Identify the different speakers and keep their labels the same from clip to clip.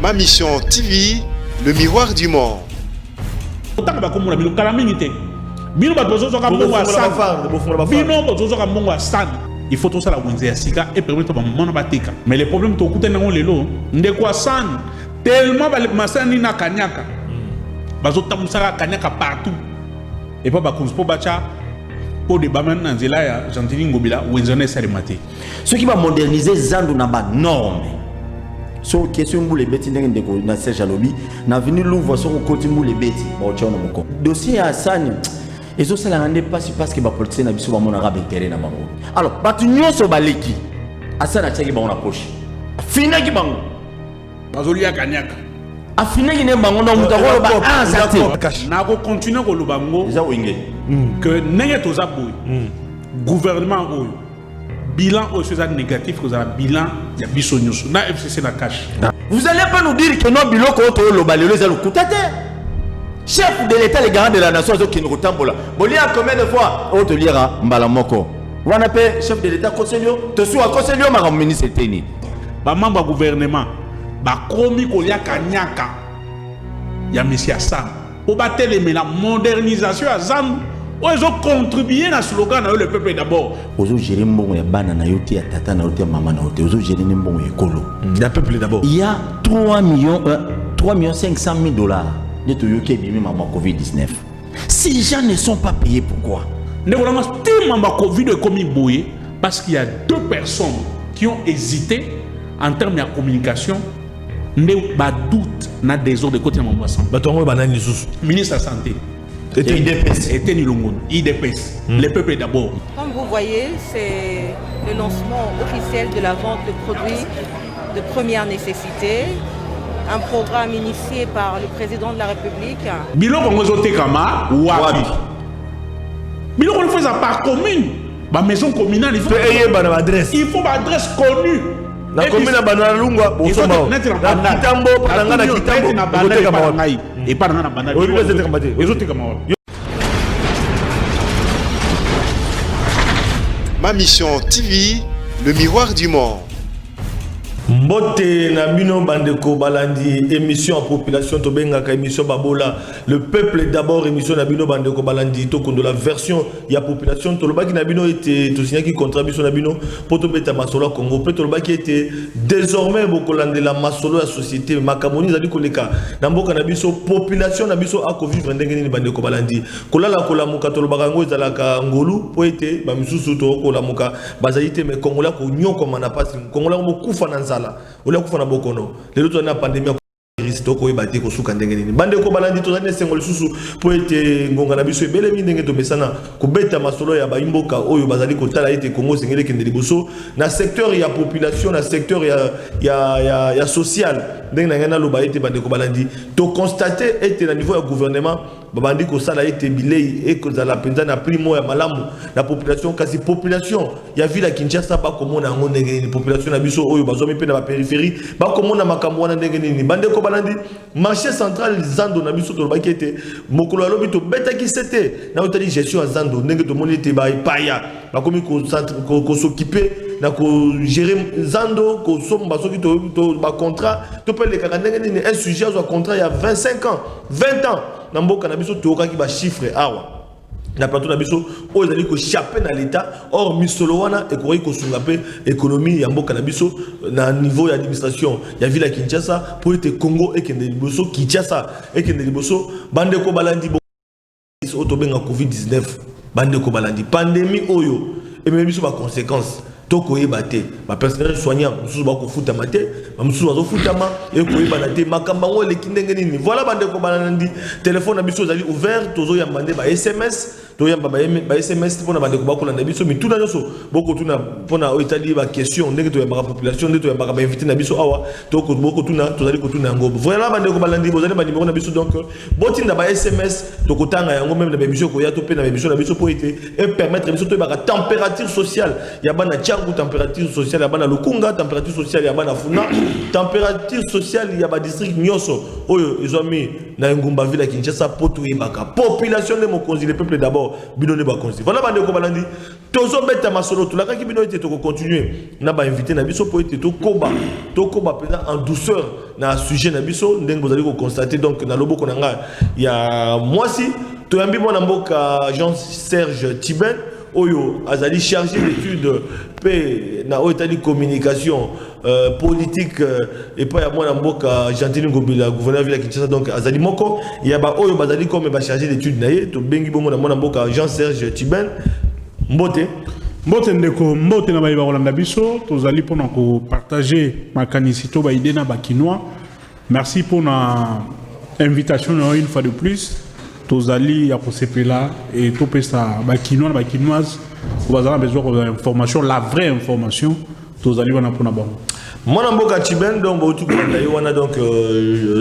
Speaker 1: Ma mission TV, le miroir du monde.
Speaker 2: Il faut tout ça la winzer sika et permettre à mon bateka. Mais les problèmes to kute nango lelo ndekwa san tellement masani na kanyaka. Bazo tamusaka kanyaka partout. Et pas ba conspo bacha pour des baman na nzela ya Gentili Ngobila winzer na salimate.
Speaker 3: Ce qui va moderniser Zando na ba norme. Sur question les bêtis ndeko na Serge Alobi na venu Louvre sur côté les bêtis ba tchono moko. Dossier à Sani et ça la rendait pas si parce que ba politicien na biso ba mon arabe intérêt na bango. Alors batu nyonso baleki asana tchaki ba on approche. Fina ki bango.
Speaker 2: Bazolia kanyaka.
Speaker 3: Afina ki ne bango na mutako ba azate.
Speaker 2: Na ko continuer ko lubango.
Speaker 3: Déjà wingé.
Speaker 2: Que nenge to zaboy. Gouvernement oyo. Bilan aussi négatif que ça bilan il y a biso nyonso. Na FCC na cash.
Speaker 3: Vous allez pas nous dire que non biloko to lo balelo za lukutate. Chef de l'État, les garants de la nation, qui nous tambola. Bolia combien de fois on te lira Mbalamoko. On appelle chef de l'État conseiller, te sois conseiller ma ministre Teni.
Speaker 2: Ba membre gouvernement, ba komi kolia kanyaka. Ya monsieur Sam. Pour battre la modernisation à Zan, ils ont contribué à ce slogan le peuple d'abord.
Speaker 3: Ozo gérer mbongo ya bana na yote ya tata na yote ya maman na yote. Ozo gérer mbongo ekolo.
Speaker 4: Il y a peuple d'abord.
Speaker 3: Il y a 3 millions 500 000 dollars. De Toyoke bimi ma Covid-19. Si les gens ne sont pas payés, pourquoi?
Speaker 2: Ne voilà tellement ma Covid est comme boye parce qu'il y a 2 personnes qui ont hésité en termes de communication. Ne pas doute na désordre de côté de mon boisson.
Speaker 4: Batongo banani sous.
Speaker 2: Ministre de la santé.
Speaker 3: Et IDPS.
Speaker 2: Et Tenilongon. IDPS. Les peuples d'abord.
Speaker 5: Comme vous voyez, c'est le lancement officiel de la vente de produits de première nécessité. Un programme initié par le président de la République.
Speaker 2: Bilo Kongozote Kama, Wabi. Bilo on le fait par commune. Ma maison communale, il faut
Speaker 4: adresse.
Speaker 2: Il faut une adresse connue.
Speaker 4: La commune à Banalunga, au Somao. La Kitambo, la Kitambo,
Speaker 2: et pas dans la banane.
Speaker 1: Ma mission TV, le miroir du monde.
Speaker 4: Mbote na bino bandeko balandi émission en population to bengaka émission babola le peuple d'abord émission na bino bandeko balandi to kondo la version ya population to lobaki na bino était to signé qui contribution na bino poto beta masolo Congo pe to lobaki était désormais bokolande la masolo la société makamoni zali koleka na mboka na biso population na biso a ko vivre ndenge ni bandeko balandi kolala kolamuka to lobaka ngo ezalaka ngolu po ete ba misusu to kolamuka bazalite me kongola ko nyoko mana pasi kongola mo kufa na nzala ola kufana bokono lelo to na pandemie risito ko ebate ko suka ndenge nini bande ko balandi to zane sengol susu po ete ngonga na biso ebele mi ndenge to mesana ko beta masolo ya baimboka oyo bazali ko tala ete Congo sengele kende liboso na secteur ya population na secteur ya social ndenge na ngana lo ba ete bande ko balandi to constater ete na niveau ya gouvernement babandi ko sala ete bilei e ko za la penza na primo ya malamu la population kasi population ya ville ya Kinshasa ba komona ngo ndenge ni population na biso oyo bazomi pe na ba périphérie ba komona makambo wana ndenge ni bande ko balandi marché central Zando na biso to ba kete mokolo alobi to beta ki sete na otali gestion ya Zando ndenge to moni te ba paya ba komi ko centre ko s'occuper na ko gérer Zando ko somba soki to ba contrat to pe le ndenge ni un sujet à contrat il y a 25 ans 20 ans na mboka na biso to okaki ba chiffre awa na plateau na biso o ezali ko chaper na l'état or misolo wana e ko sunga pe économie ya mboka na biso na niveau ya administration ya ville ya Kinshasa pour ete Congo et kende liboso Kinshasa et kende liboso bande ko balandi bo to benga Covid-19 bande ko balandi pandémie oyo et même biso ba conséquences toko yebate ba personnel soignant mususu ba ko futa mate ba mususu bazo futa ma e ko yebana te makamba ngo le kindenge nini voilà bande ko balandi téléphone na biso zali ouvert tozo ya mande ba SMS to ya ba SMS pona bande ko ba ko na biso mi tuna nyoso boko tuna pona etali ba question ndenge to ya ba population ndenge to ya ba invité na biso awa to ko boko tuna to zali ko tuna ngo voilà bande ko balandi bozali ba numéro na biso donc botinda ba SMS to ko tanga yango même na ba biso ko ya to pe na ba biso na biso po ete et permettre biso to ba température sociale ya bana température sociale ya bana lukunga température sociale ya bana funa température sociale ya ba district nyoso oyo ezomi na ngumba ville ya Kinshasa poto yebaka population de mokonzi le peuple d'abord d'abord binone ba konzi. Voilà bande ko balandi. Tozo beta masolo to la ka ki bino ete to continuer na ba inviter na biso po ete to koba peut-être en douceur na sujet na biso ndenge vous allez ko constater donc na lobo konanga ya mwasi to yambi mona mboka Jean-Serge Tiben Oyo azali chargé d'études pe na otali communication politique et pas ya mwana mboka Gentili Ngobila gouverneur ville Kinshasa donc azali moko ya ba oyo bazali comme ba chargé d'études naye to bengi bongo na mwana mboka Jean-Serge Tiben mbote
Speaker 2: ndeko mbote na bayiba kolanda biso tozali pona ko partager makanisi to ba idée na ba kinois. Merci pour na invitation une fois de plus. Tozali à Posepela et tout ça, bakinois, bakinoises, vous avez besoin d'informations, la vraie information. Tozali wana pour nabon.
Speaker 4: Mon mboka Tiben donc beaucoup wana donc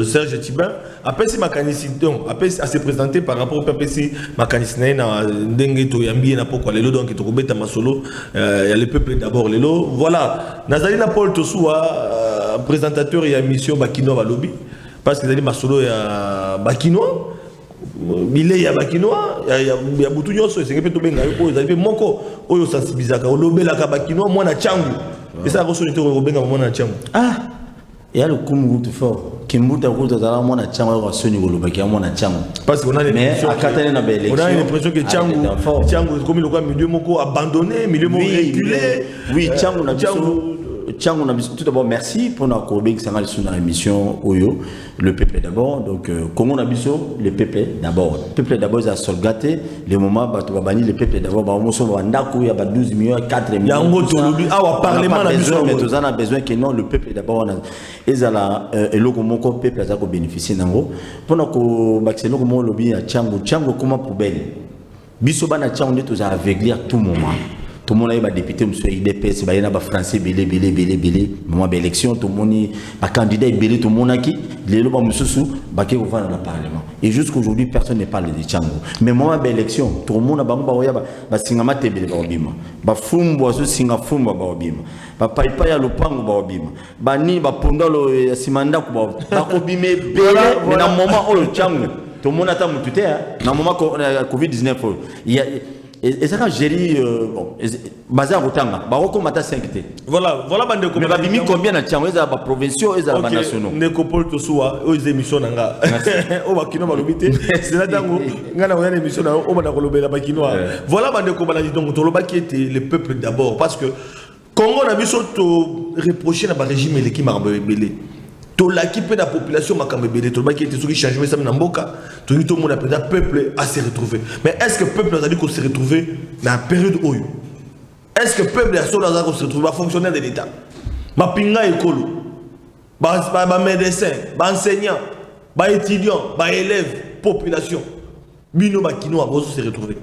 Speaker 4: Serge Tiben après si makanissi donc après à se présenter par rapport au si makanissi na ndenge to yambi na poko lelo donc to kobeta masolo ya le peuple d'abord lelo voilà nazali na Paul Tosuwa présentateur et émission bakinois balobi parce que nazali masolo ya bakinois Bilé ya bakinois ya butu nyonso esenge pe to benga yo ezali pe moko oyo sensibilisaka olobelaka bakinois mwana changu esa ko sonite ko benga mwana changu
Speaker 3: et le kumu tout fort kimbuta ko tozala mwana changu ko soni ko lobaki mwana changu
Speaker 4: parce qu'on a
Speaker 3: l'impression
Speaker 4: on a l'impression que changu comme le quoi milieu moko abandonné milieu moko reculé
Speaker 3: oui changu na Tchang, on a tout d'abord merci pour notre collègue qui s'est sur l'émission Oyo, le peuple d'abord. Donc, comment on a vu le peuple d'abord. Le peuple d'abord, ça a solgaté. Le moment où on va bannir le peuple d'abord, il y a 12 millions, 4 millions. Il y a un besoin que non, le peuple d'abord. Et ça, le peuple a bénéficié d'ango. Pour notre vaccin, comment lobby à Tchang, Tchang, comment poubelle. Bisobana Tchang, on est tous aveuglis à tout moment. Tout le monde est député, monsieur IDPS, il y a des Français, belé, moment d'élection, tout le monde est candidat, belé, tout le monde qui, les lois, monsieur Sou, baké au dans le Parlement. Et jusqu'aujourd'hui, personne ne parle de Tchango. Mais moment d'élection, tout le monde a bah singama tebele ba obima, bah fumbo aso singa fumbo ba obima, bah paipa ya lopango ba obima, bah ni bah pondolo simanda ko ba obime belé, mais dans moment où le Tchango, tout le monde attend tout est, dans moment Covid-19, il y a et ça a géré bazar otanga baroko mata 5 t
Speaker 4: voilà bande ko
Speaker 3: mais babimi combien na tiango eza ba provinciaux eza ba nationaux
Speaker 4: ndeko Paul Tosuwa aux émissions nanga o bakino balobité c'est là dango ngana ko ya émission na o bana ko lobela bakino voilà bande ko baladi donc to lobaki était le peuple d'abord parce que Congo na biso to reprocher na ba régime eleki maramba belé to la qui peut la population makambe belé to baki était sur qui changement ça na mboka to ni to mon appel peuple à se retrouver mais est-ce que peuple a dit qu'on se retrouver dans la période oyo est-ce que peuple a se retrouver ba fonctionnaire de l'état ba pinga écolo ba médecin ba enseignant ba étudiant ba élève population bino ba kino a se retrouver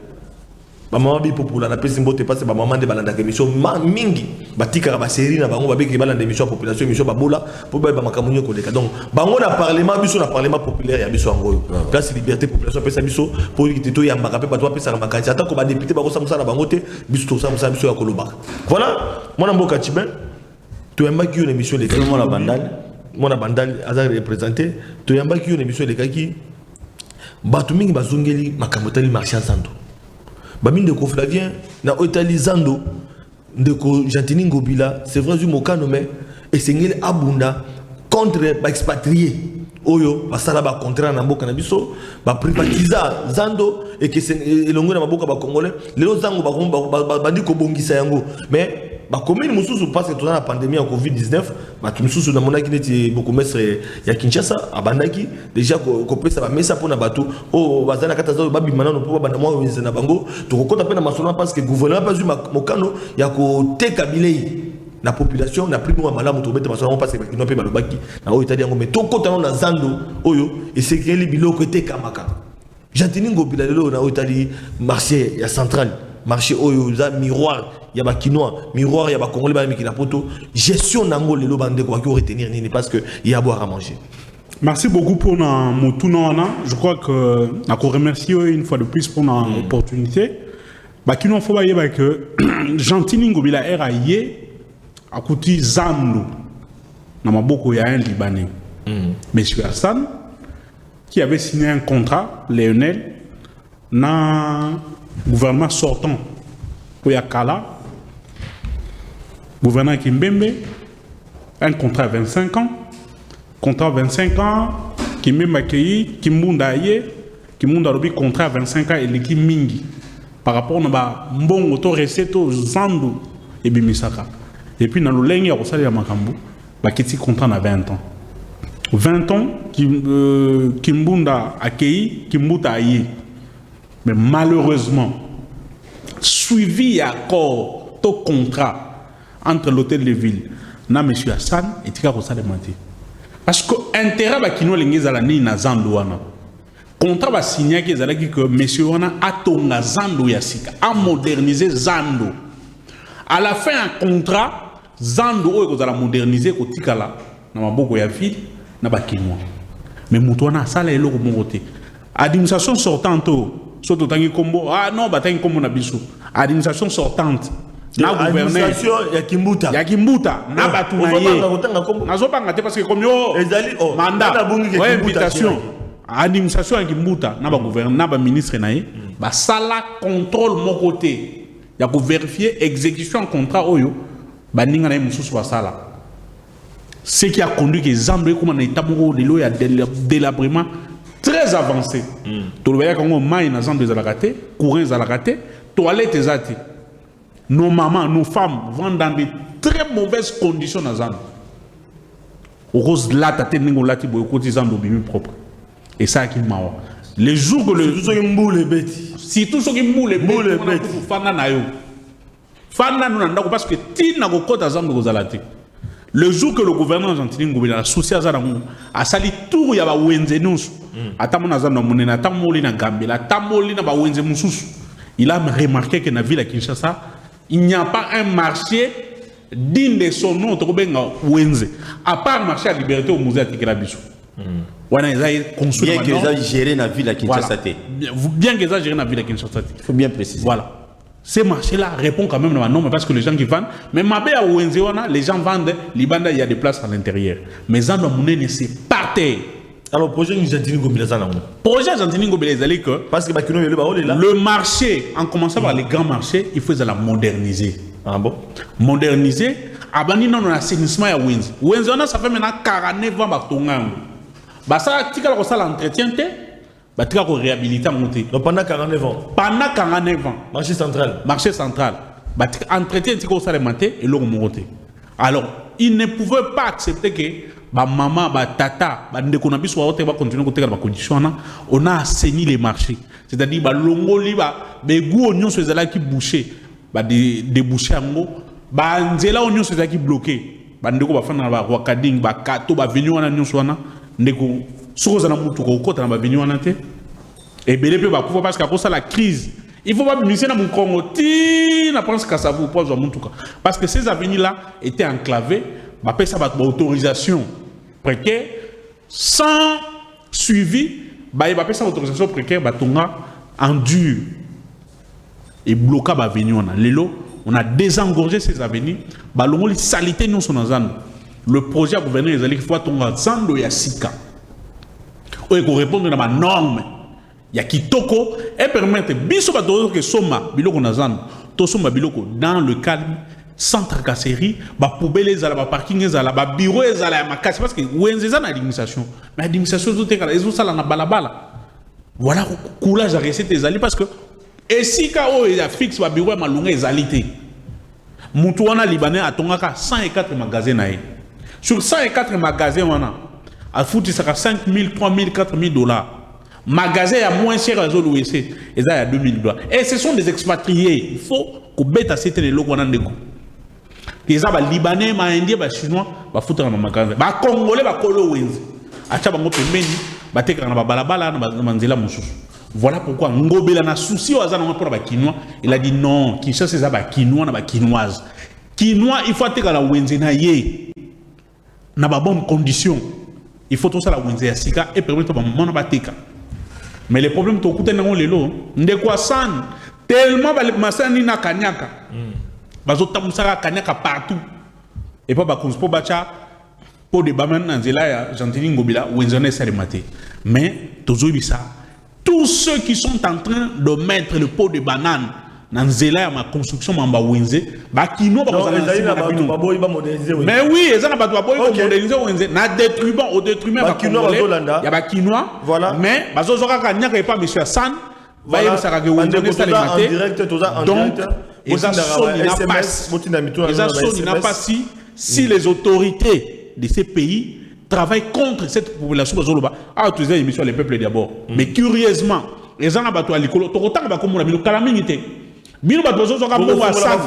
Speaker 4: ba maman bi popula na pesi mbote passe ba maman de balanda émission mingi batika ba série na bango ba beki balanda émission population émission ba bola pour ba makamunyo ko deka donc bango na parlement biso na parlement populaire ya biso ngoyo place liberté population pesa biso pour ki to ya mbaka pe ba to pesa na makanti ata ko ba député ba ko samusa na bango te biso to samusa biso ya koloba voilà mona mboka Tiben to yamba ki une émission de mona bandal azar représenté to yamba ki une émission de kaki batu mingi bazongeli makamotali marchand santo Bamine de Flavien na otali zando ndeko Gentili Ngobila c'est vrai du mokano mais et sengeli abunda contre ba expatrié oyo basala ba contrat na mboka na biso ba privatiser zando et que elongo na maboka ba congolais lelo zango ba bandi ko bongisa yango mais ba commune mususu parce que tout la pandémie en Covid-19 ba mususu na monaki neti beaucoup mestre ya Kinshasa abandaki déjà ko pesa ba mesa pona bato o bazana kata zo babi manano po bana mo na bango to kokota pe na masolo parce que gouvernement pas eu mokano ya ko teka bilei la population n'a plus nous malamu to beta masolo parce que ba kinope balobaki na o itali yango mais to kota na zando oyo et c'est que les biloko teka maka Gentili Ngobila lelo na o itali marché ya central marché oyo za miroir ya ba kinois miroir ya ba congolais ba mikina poto gestion nango lelo bande ko ki retenir nini parce que il y a à boire à manger.
Speaker 2: Merci beaucoup pour mon tournoi. Je crois que je remercie une fois de plus pour l'opportunité. Bah qui nous faut dire que Gentili Ngobila era yé a coûté Zando. N'a pas beaucoup y a un Libanais. Monsieur Hassan qui avait signé un contrat Léonel na gouvernement sortant pour Yakala, gouvernement Kimbembe, un contrat à 25 ans, contrat à 25 ans, qui m'a accueilli, qui m'a un contrat à 25 ans et l'équipe Mingi. Par rapport à bon auto recette Zandu et Bimisaka. Et puis dans le ligne, il y a aussi Makambu, qui contrat à 20 ans. 20 ans, Kimbunda accueilli, Kimbuta aïe. Mais malheureusement, suivi accord, tout contrat entre l'hôtel de ville, na M. Hassan et Tika Rosa de Mati. Parce que l'intérêt de Kino Lengezalani na Zandouana. Contrat va signer que M. Wana a tonga Zando Yasika, a modernisé Zando. À la fin, un contrat, Zando a modernisé Kotikala, na Maboko ya ville, na Bakinois. Mais Moutouana, ça là est là au côté. Administration sortante, surtout tangi combo, ah non, batangi combo na biso. Administration sortante. Na gouverneur.
Speaker 4: Yakimbuta.
Speaker 2: Yakimbuta. Na batunaye. Nazopanga te parce que comme yo mandat, invitation. Administration Yakimbuta, na ba gouverneur, na ba ministre naé, ba sala contrôle mon côté. Ya ko vérifier exécution contrat oyo, ba ninga na mususu ba sala. Ce qui a conduit que Zambé comme un état de l'eau, il y a délabrement très avancé. Tu le vois quand on maille dans Zambé zalagate, courant zalagate, toilettes zati. Nos mamans, nos femmes vont dans de très mauvaises conditions dans Zambé. Au rose là, t'as tenu qu'on l'a dit pour écouter Zambé bimi propre. Et ça qui m'a. Les jours que le.
Speaker 4: Tout ce qui moule les bêtes.
Speaker 2: Si tout ce qui moule les bêtes. Fana na yo. Fana nous n'andako parce que ti na ko kota Zambé kozalate. Le jour que le gouvernement argentin a souci à Zaramou, a sali tout il y a Wenzenus, a Tamonazan Monena, Tamoli na Gambela, Tamoli na Wenzemusus. Il a remarqué que dans la ville de Kinshasa, il n'y a pas un marché digne de son nom, Wenze. À part le marché à liberté au musée à Tikelabisu. Bien
Speaker 3: qu'ils aient géré la ville à Kinshasa.
Speaker 2: Bien qu'ils aient géré la ville à Kinshasa.
Speaker 3: Il faut bien préciser.
Speaker 2: Voilà. Ces marchés-là répondent quand même à non, mais parce que les gens qui vendent, mais Mabé à Wenzewana, les gens vendent, Libanda, il y a des places à l'intérieur. Mais Zando Mouné, c'est par terre.
Speaker 4: Alors, projet Argentine Gobeleza,
Speaker 2: projet Argentine Gobeleza, que
Speaker 4: parce que
Speaker 2: le marché, en commençant par les grands marchés, il faut la moderniser.
Speaker 4: Ah bon?
Speaker 2: Moderniser, abandonner dans l'assainissement à Wenze. Wenzewana, ça fait maintenant 49 ans, bah ça, tu as l'entretien, tu as réhabilité
Speaker 4: pendant 49 ans.
Speaker 2: Pendant 49 ans.
Speaker 4: Marché central.
Speaker 2: Marché central. Entretien, tu as réhabilité et l'eau monté. Alors, il ne pouvait pas accepter que maman, tata, ndekunabi soit va continuer à côté de la condition. On a assaini les marchés. C'est-à-dire, l'ongoli, les goûts oignons sont là qui bouchés, débouchés en gros. Nzela oignons sont là qui bloqués. Ndeko va faire na wakading, kato, venu en oignons soit là. Ndeko, souvent na mutu ko kota na venu en te. Et belé pe bakufa parce qu'à cause de la crise. Il faut pas misser dans mon Congo. Na pense que ça vous pose en tout cas. Parce que ces avenues là étaient enclavées. Bah, ça va autorisation précaire sans suivi. Bah, il va ça autorisation précaire. Bah, en dur et bloqué bah avenue on a l'élo. On a désengorgé ces avenues. Bah, le salité nous sont dans un. Le projet à gouverner les alliés faut tonga zando ya sika. Ou qu'on répondre à ma norme. Il y a kitoko et permettre biso ba que soma biloko na zando. To soma biloko dans le calme. Sans tracasserie, ba poubelle ezala, ba parking ezala, ba bureau ezala, ma casse parce que wenzeza na administration. Mais administration tout est ils ont ça na balabala. Voilà coulage à recette ezali parce que et si ka o ya fixe ba bureau malunga ezalité. Mutu wana libanais atongaka 104 magasins naé. Sur 104 magasins wana a foutu ça 5 000, 3 000, 4 000 $. Magasin à moins cher à zone ouest, et ça à 2 000 $. Et ce sont des expatriés. Il faut qu'on bête à cette les logos wana ndeko. Les Libanais, les Indiens, les Chinois, les foutre dans magasin. Les Congolais, les Colo Wenz. Acha bango pembeni, bateka na balabala na manzela mususu. Voilà pourquoi Ngobela na souci au azana pour ba Kinois, il a dit non, Kinshasa c'est ba Kinois na ba Kinoise. Kinois, il faut ateka la Wenz na ye. Na ba bonne condition. Il faut tout ça la Wenz ya sika et permettre ba mona bateka. Mais les problèmes to kuta nango lelo, ndekwa san tellement ba masani na kanyaka. Bazota musaka kanyaka partout et pas bakonsport bacha pour des baman nanzela ya Argentine ngobila wenzone salimate mais tozo bisa tous ceux qui sont en train de mettre le pot de banane dans ma construction mamba wenze ba kino ba mais oui ils ont pas moderniser wenze na détruisant au détriment ba congolais il y a ba kinois voilà mais bazo zoka kanya pas monsieur Hassan ba y saka ke wenze ça les maté donc ils n'a pas si les autorités de ces pays travaillent contre cette population ah tu sais émission les peuples d'abord mais curieusement les gens na bato alikolo to kotanga ba komona bino kala mingité bino bato zozoka mbongo asan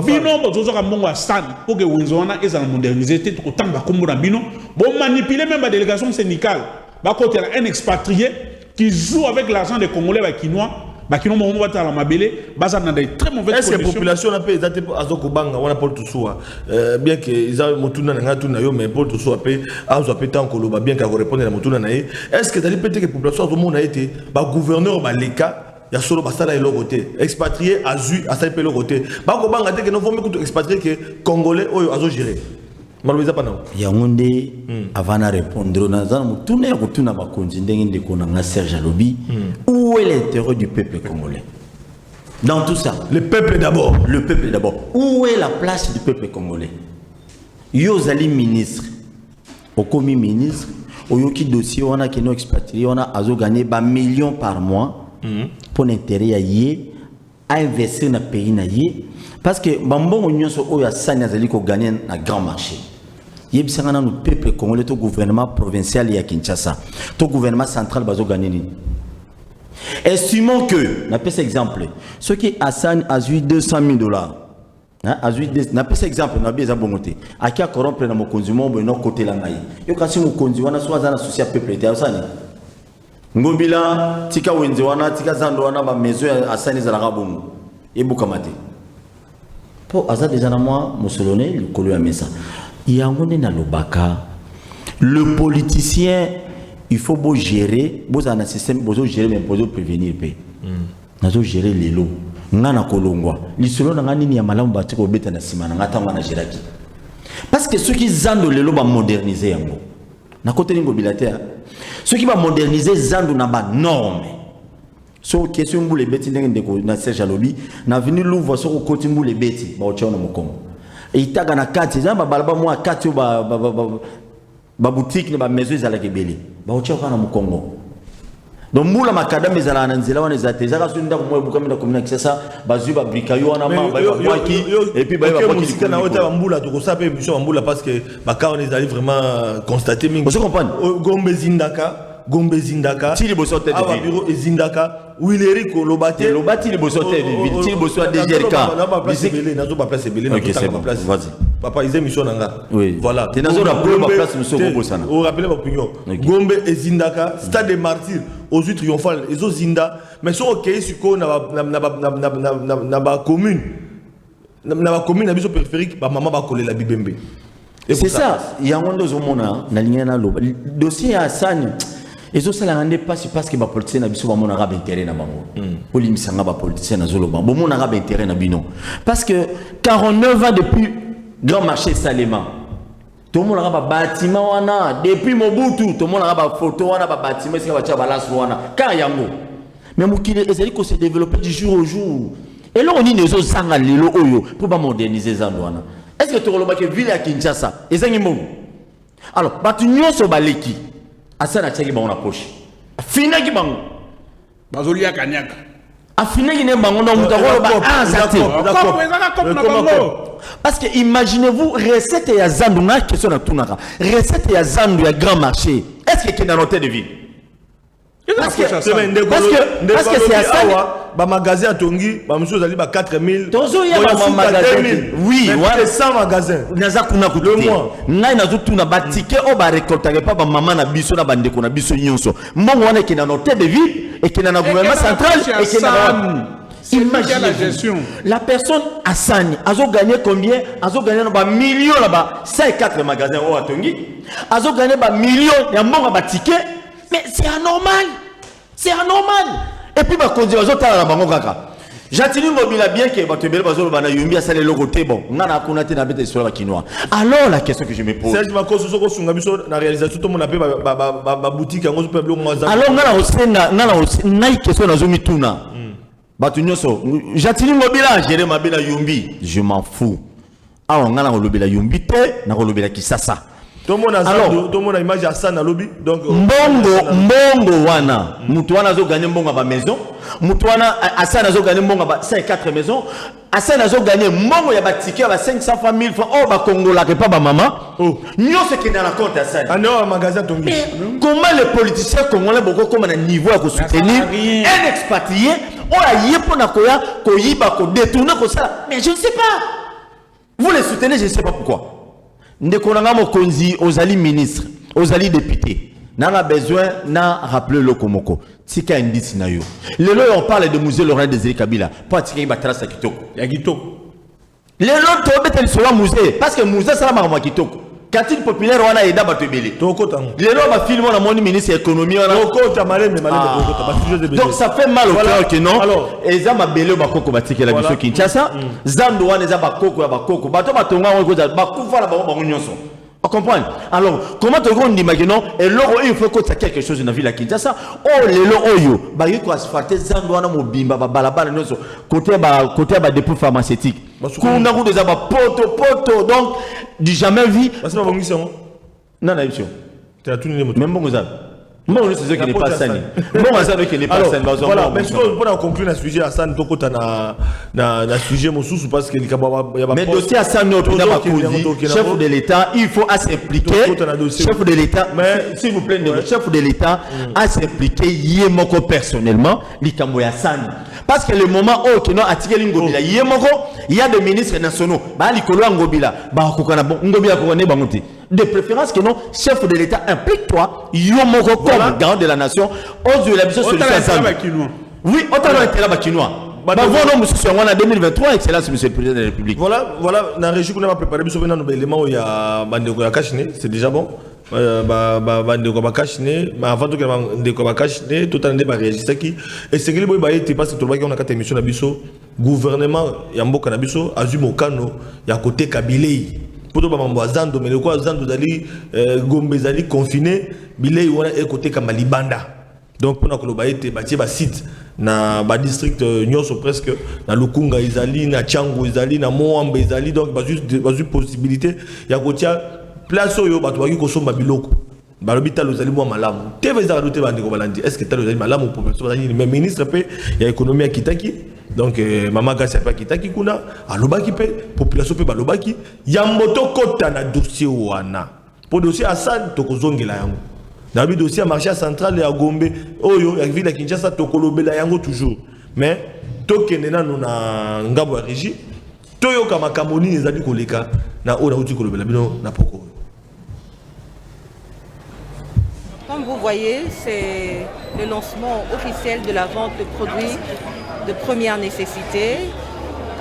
Speaker 2: bino bato zozoka mbongo asan pour que wenzona ezala moderniser te kotanga ba komona bino bon manipuler même la délégation syndicale ba côté un expatrié qui joue avec l'argent des Congolais ba Kinois mo batala mabele baza na des très mauvaises conditions. Est-ce que la population n'a pas été azokobanga wana Paul Toussoua bien que ils ont motuna na tuna yo mais Paul Toussoua pe azo pe tant koloba bien qu'à répondre na motuna na ye est-ce que dali peut-être que population zo mona été ba gouverneur ba leka ya solo basala elo côté expatrié azu asa pe lo côté ba ko banga te que no faut me expatrié que congolais oyo azo gérer malobeza pa na
Speaker 3: yangonde avant de répondre na motuna ya kotuna ba konzi ndenge ndeko na Serge Alobi où est l'intérêt du peuple congolais dans tout ça?
Speaker 4: Le peuple d'abord.
Speaker 3: Le peuple d'abord. Où est la place du peuple congolais? Yozali ministre, au commis ministre, au yoki dossier, on a qui nous expatriés, on a azo gagné ba millions par mois pour l'intérêt à investir dans le pays parce que bambon union so oya sanya zali ko gagner na grand marché. Yebisanga le peuple congolais, le gouvernement provincial et à Kinshasa, le gouvernement central bazo gagner ni. Estimons que, n'a pas cet exemple, ceux qui Hassan a eu $200,000, n'a pas cet exemple, n'a pas besoin de monter. À qui a corrompu dans mon consument, mais non côté la maille. Yo kasi mon consument, on a soit un associé peuple était Hassan. Ngobila, tika wenzewana, tika zandowana, ma maison Hassan is à la rabon. Et boukamate. Pour Hassan déjà na moi, Moussolone, le colo à messa. Il y a un na lobaka. Le politicien. Il faut beau gérer, beau un système, beau gérer, mais beau prévenir paix. Nazo gérer les lots. Ngana kolongwa. L'isolo ngani ni yamala mbati ko beta na sima na ngata ngana géraki. Parce que ceux qui zando les lots ba moderniser yango. Na côté ningo bilater. Ceux qui va moderniser zando na ba norme. So question mbou les beti ndenge ndeko na Serge Alobi, na venu Louvre so ko côté mbou les beti ba otchona mokongo. Et itaga na kati zamba balaba mo akati ba boutique ne ba maison za la kebeli ba ochoka na mukongo donc mula makadam ezala na nzela wana ezate zaka sunda ko moyo bukamina komina kisasa bazu ba brikayo wana ma ba waki et puis ba ba
Speaker 4: ki na ota mbula to ko sape mission mbula parce que ba ka on les allait vraiment constater mingi
Speaker 3: vous comprenez
Speaker 4: Gombe Zindaka
Speaker 3: Tili boso tête de
Speaker 4: ville bureau Zindaka Willeri ko lobate
Speaker 3: le boso tête de ville Tili boso DGRK
Speaker 4: nazo ba place belé na ba place
Speaker 3: vas-y
Speaker 4: papa ils émission nanga voilà
Speaker 3: te nazo rappeler ma place monsieur Bobosana
Speaker 4: on rappelle ma opinion Gombe et Zindaka stade des martyrs aux yeux triomphales et aux Zinda mais sont OK sur na ba commune na commune na biso périphérique ba maman ba coller la Bibembe
Speaker 3: c'est ça il y a un dos au mona na ligne na lo dossier à Hassan et ça la rende pas parce que ba politicien na biso ba mona ga intérêt na bango polimisa nga ba politicien na zolo ba mona ga intérêt na bino parce que 49 ans depuis grand marché Salema tout le monde a un bâtiment wana depuis Mobutu tout le monde a un photo wana ba bâtiment c'est ka ba balance wana ka yango mais mukile ezali ko se développer du jour au jour et là on est zo sanga lelo oyo pour ba moderniser zandwana est-ce que tu as que ville à Kinshasa ezangi mo alors batu nyoso baleki asana tcheki ba na poche fina ki bango
Speaker 2: bazolia kanyaka
Speaker 3: afina ki ne bango na mutako ba azate parce que imaginez-vous recette ya zandu na question na tunaka recette ya zandu ya grand marché est-ce que kina noté de ville parce que c'est à ça
Speaker 4: ba magasin à Tongi ba monsieur zali ba 4000
Speaker 3: tozo ya ba magasin oui
Speaker 4: ouais 100 magasins
Speaker 3: naza kuna ku le mois ngai nazo tuna ba ticket o ba récolter pas ba maman na biso na bandeko na biso nyonso mbongo wana ki na noté de ville et qui na gouvernement central et qui na imagine la gestion la personne Hassan azo gagné combien azo gagné ba millions là-bas 54 magasins au Tongi azo gagné ba millions ya mbongo ba ticket mais c'est anormal et puis bah quand ils ont la bango kaka Jatini Mobila bien que Batebele Bazolo Bana Yumbi a salé le côté bon. Nana Kunate n'a pas été sur la quinoa. Alors la question que je me pose.
Speaker 4: Serge Makoso Soko Sungabiso, la réalisation, tout le monde appelle ma boutique, un peu bleu, moi.
Speaker 3: Alors Nana aussi, Naï question dans Zomituna. Batunyoso, Jatini Mobila, Jérém Mabila Yumbi. Je m'en fous. Alors Nana Olobela Yumbi, Nana Olobela Kisasa.
Speaker 4: Tout le monde a image à ça dans le lobby. Donc,
Speaker 3: Mbongo wana. Mutuana zo gagné mbongo à la maison. Mutuana Asana zo gagné mbongo à 5-4 maisons. Asana zo gagné mbongo ya ba ticket à 500 000 francs. Oh ba Congo la pas ba maman. Oh. Nyo ce qui est dans la compte Asana.
Speaker 4: En un magasin tombé.
Speaker 3: Comment les politiciens congolais beaucoup comme un niveau à soutenir un expatrié on a yé pour na koya ko yiba ko détourner ko ça. Mais je ne sais pas. Vous les soutenez, je ne sais pas pourquoi. Ndekonanga mokonzi ozali ministre, ozali député. N'a besoin n'a rappeler le komoko. Tika indice na yo. Lelo on parle de musée Laurent Désiré Kabila. Pas tika ibatrasa kitoko.
Speaker 4: Ya kitoko.
Speaker 3: Lelo to betel sur musée parce que musée ça la kitoko. Quartier populaire wana eda batebele.
Speaker 4: Toko tango.
Speaker 3: Lelo ba film on a mon ministre économie wana.
Speaker 4: Toko tamale mais malé de
Speaker 3: donc ça fait mal au cœur que non. Eza mabele bakoko batike la biso Kinshasa. Zando wana eza bakoko ya bakoko. Bato batonga on ko bakufa la bango nyonso. On comprend. Alors, comment te rendre imaginons et l'euro il faut que ça quelque chose dans la ville à Kinshasa. Oh les oyo, ba yiko asphalté zando wana mobimba ba balabala nyonso côté ba dépôt pharmaceutique. Kuna ko des aba poto donc du jamais vu.
Speaker 4: Parce que ba bongi son.
Speaker 3: Non na émission.
Speaker 4: Tu as tout les mots.
Speaker 3: Même bon ça. Bon, c'est ce qui n'est pas sain. Bon, ça qui n'est pas sain.
Speaker 4: Voilà, mais pour conclure le sujet, Hassan, tu as sujet Moussous parce qu'il y a
Speaker 3: mais dossier Hassan, chef de l'État, il faut s'impliquer. Chef de l'État, s'il vous plaît, chef de l'État à s'impliquer yémoko personnellement, l'Ikambo Hassan. Parce que le moment où tu as attiré l'Ingobila, yémoko, il y a des ministres nationaux, bah l'Ikolo Ngobila, bah Kokana Ngobila Kokone Bangote. De préférence que non, chef de l'État, implique-toi, yomoko comme garant de la nation, aux yeux de la mission sur le oui, autant d'intérêt bakinois. Voilà, monsieur, on a 2023, excellence, monsieur le président de la République.
Speaker 4: Voilà, dans la région qu'on a préparé, nous éléments où il y a Bandeko Yakashine, c'est déjà bon. Bandeko Bakashine, mais avant tout, Bandeko Bakashine, tout le monde a réagi. Et c'est que les boys, parce que tout le monde a 4 émissions d'Abisso, gouvernement, Yambo Kanabiso, Azum Okano, Yakote Kabilei. Pour tout le monde, Zando, mais le quoi, Zando, Gombe, Zali, confiné, Bilei, on a écouté Kamalibanda. Donc, pour nous, on a site na ba district nyonso presque na Lukunga izali na Changu izali na Moamba izali donc bazu possibilité ya kotia place oyo bato baki kosomba biloko balobi talo ezali mwa malamu tv za doté bandi ko balandi est-ce que talo ezali malamu pour mais ministre pe ya économie ya kitaki donc mama Gassi pa kitaki kuna alobaki pe population pe balobaki ya moto kota na dossier wana pour dossier Hassan tokozongela yango. Dans le dossier marché central à Gombe, Oyo, la ville de Kinshasa, Tokolobela yango toujours. Mais, Tokenena nous na ngabo régie, Toyo kama Kamoni ezali koleka na ora uti kolobela bino na poko.
Speaker 5: Comme vous voyez, c'est le lancement officiel de la vente de produits de première nécessité,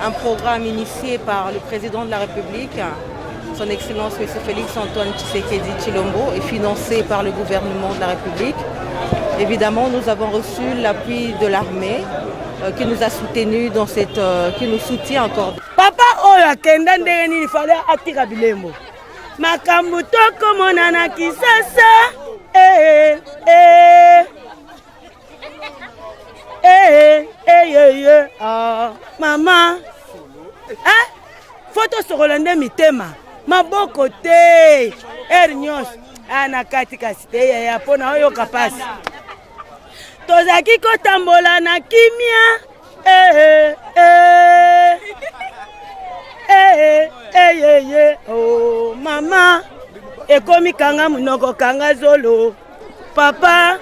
Speaker 5: un programme initié par le président de la République, Son Excellence M. Félix-Antoine Tshisekedi Tshilombo, et financé par le gouvernement de la République. Évidemment, nous avons reçu l'appui de l'armée qui nous a soutenus dans cette, qui nous soutient encore.
Speaker 6: Papa oya kenda ndenge il fallait attirer bilemo. Makambo toko monana kisasa. Ah, maman. Hein? Photo sur Rolande mitema. Maboko te ernyos ana katika site ya pona oyo kapasi tozaki kotambola na kimia oh mama ekomi kanga munoko kanga zolo papa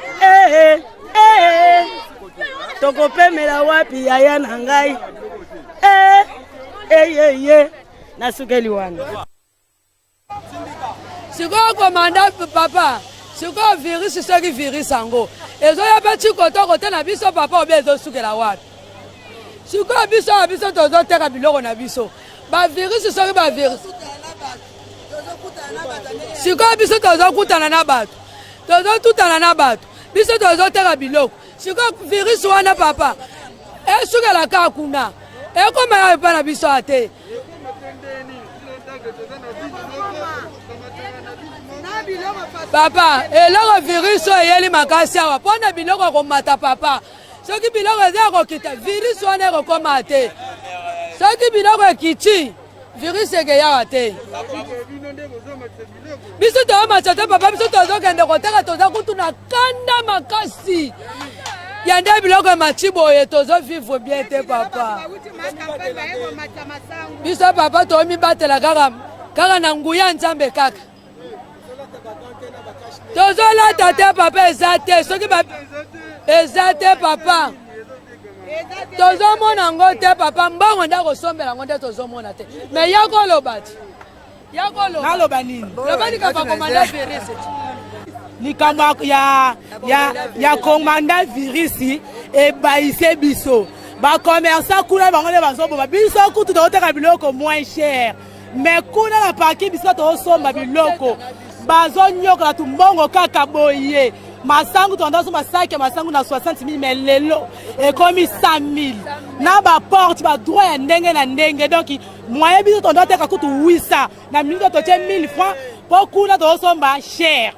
Speaker 6: tokopemela wapi yaya na ngai nasukeli wana.
Speaker 7: Siko komanda papa, siko virus soki virus ango. Ezo ya beti koto na biso papa obezo sukela wapi. Siko biso tozo teka biloko na biso. Ba virus soki ba virus. Siko biso tozo kutana na bato. Tozo tutana na bato. Biso tozo teka biloko. Siko virus wana papa. esukelaka kuna ekomaka epa na biso ate papa eloko virus oyo eyeli makasi awa mpo na biloko ekomata papa soki biloko eza ekokita virus wana ekokoma te soki biloko ekiti virus ekeyawa te biso toomata te papa biso tozokende koteka toza kutu na kanda makasi ya nde biloko emati boye tozovivre bien te papa biso papa toomibatela kaka na nguya nzambe kaka tozolata te papa eza te soki eza te papa tozomona ngo te papa mbongo nde kosombela ngo nde tozomona te me ya koloba ti ya koloba nini loba likamba komanda virisi
Speaker 6: likambo ya komanda virisi ebayise biso bakomersa kuna bango nde bazoboma biso kutu tokoteka biloko moins cher me kuna na parki biso tozosomba biloko bazonyokola tumbongo kaka boye masangu tonda so masaki masangu na 60 000 mais lelo ekomi 100 000 na ba porte ba droit ya ndenge na ndenge donc moyen biso tonda teka kutu 800 na minute to 1000 francs pour kuna tozosomba cher.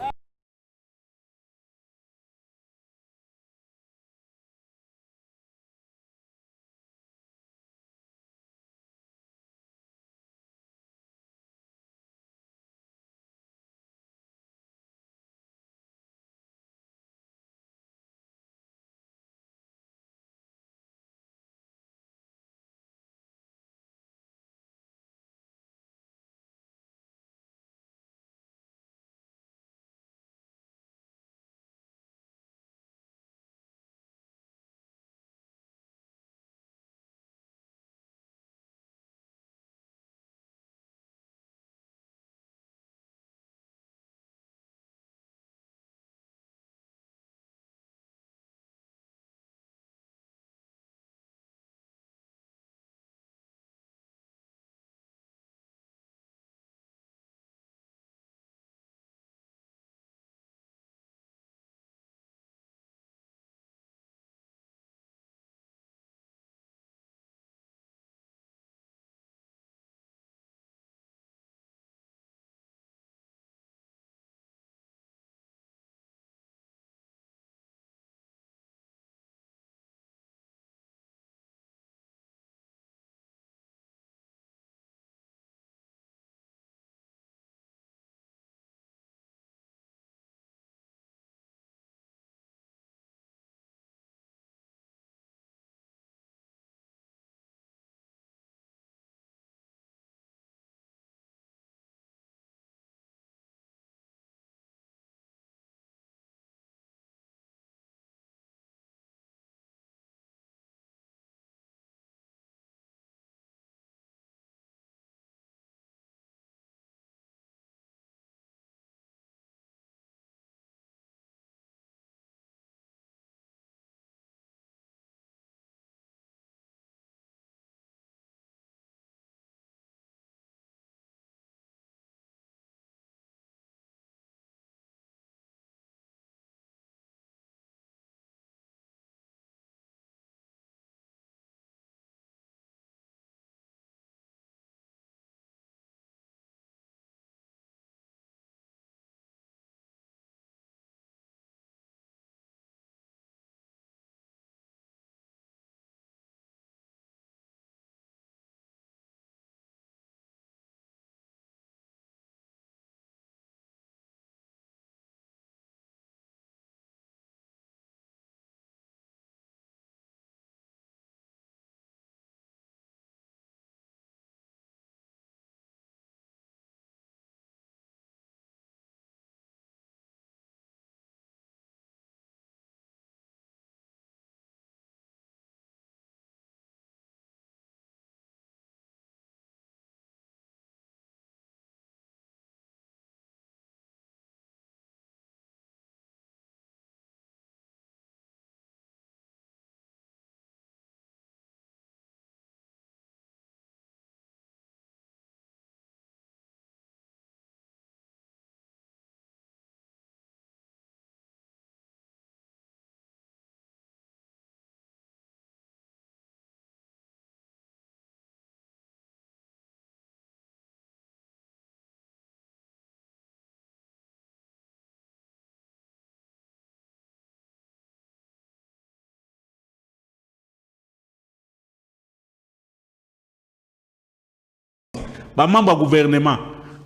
Speaker 2: ba membre du gouvernement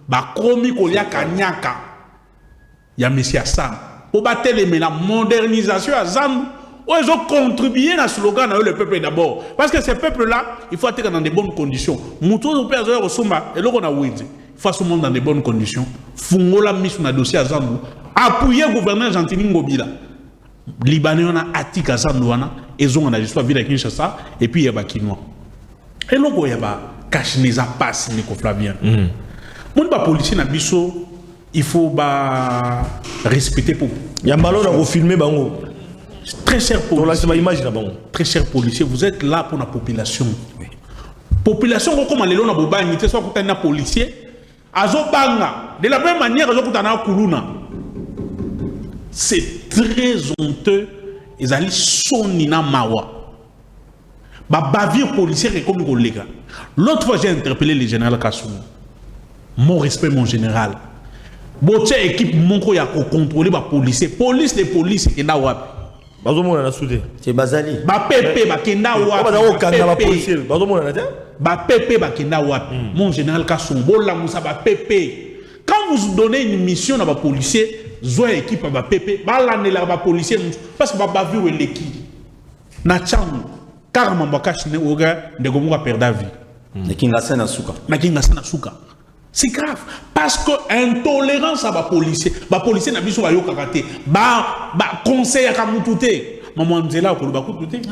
Speaker 2: ba komi kolia kanyaka ya monsieur Hassan pour battre la modernisation à Zandu. Ils ont contribué à ce slogan le peuple d'abord. Parce que ces peuples-là, il faut être dans de bonnes conditions. Moutou au père Zoé Osomba, et là on a ouï. Il faut se dans de bonnes conditions. Fungola mis sur un dossier à Zandu. Appuyer le gouverneur Gentini Ngobila. Libanais on a Atik à Zandu, ils ont enregistré la ville à Kinshasa, et puis il y a Bakinois. Et là il y a Kachineza passe, Nico Flavien. Mon policier n'a biso, il faut respecter pour.
Speaker 4: Il y a un ballon à filmer bango.
Speaker 2: Très cher policier. Très cher policier, vous êtes là pour la population. Oui. Population, comme les gens ont été soit un policier, de la même manière, c'est très honteux. Ils allaient sonina mawa. Bavir policier est comme collègue. L'autre fois, j'ai interpellé le général Kassou. Mon respect, mon général. Votre équipe, mon ko ya ko contrôler ba policier. Police de police qui est là.
Speaker 3: C'est Bazali.
Speaker 2: Ba pepe ba kenda wapi. Mon général Kasson, bola musa ba pepe. Quand vous donnez une mission à ba policier, zoa équipe ba pepe, ba lanela ba policier parce que ba vu l'équipe. Na changu, karama ba kashine oga de gomuka perdre vie.
Speaker 3: Na kinga sana suka. C'est grave parce que intolérance à ba policier na biso ba yo karaté ba conseil à kamutute maman nzela ko ba kutute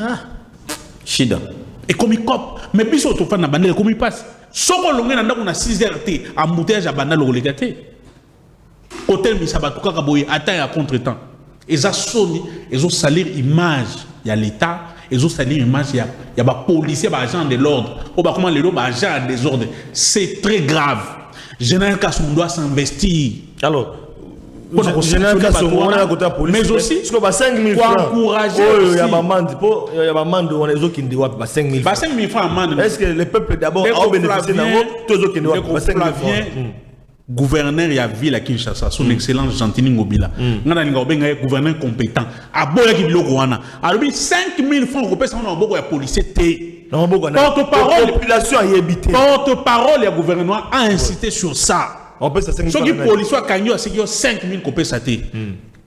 Speaker 3: shida
Speaker 2: et comme il cop mais biso to fa na bandele comme il passe soko longe na ndako na 6h t embouteillage à bandale ko legate hôtel misaba to kaka boye ata ya contretemps eza soni ezo salir image ya l'état ezo salir image ya ba policier ba agent de l'ordre ou ba comment les ba agent des ordres. C'est très grave. Général Kassoum doit s'investir.
Speaker 4: Alors, Général Kassoum, on a côté police,
Speaker 2: mais aussi
Speaker 4: pour 5 000 francs.
Speaker 2: Pour encourager.
Speaker 4: Il y a un amende, on a des autres qui doivent 5 000 francs.
Speaker 2: 5 000 francs amende.
Speaker 4: Est-ce que le peuple d'abord a bénéficié d'un vote, tous les autres qui doivent 5 000 francs?
Speaker 2: Gouverneur ya ville à Kinshasa, son excellence Gentini Ngobila. Ngana Ngobenga gouverneur compétent. Aboya ki biloko wana. Alors 5 000 francs repès on a beaucoup ya policier té. Porte-parole
Speaker 4: population a yébité.
Speaker 2: Porte-parole ya gouvernement a incité sur ça.
Speaker 4: On peut ça 5 000
Speaker 2: francs. Ceux qui policiers a gagné à 5 000 kopé ça té.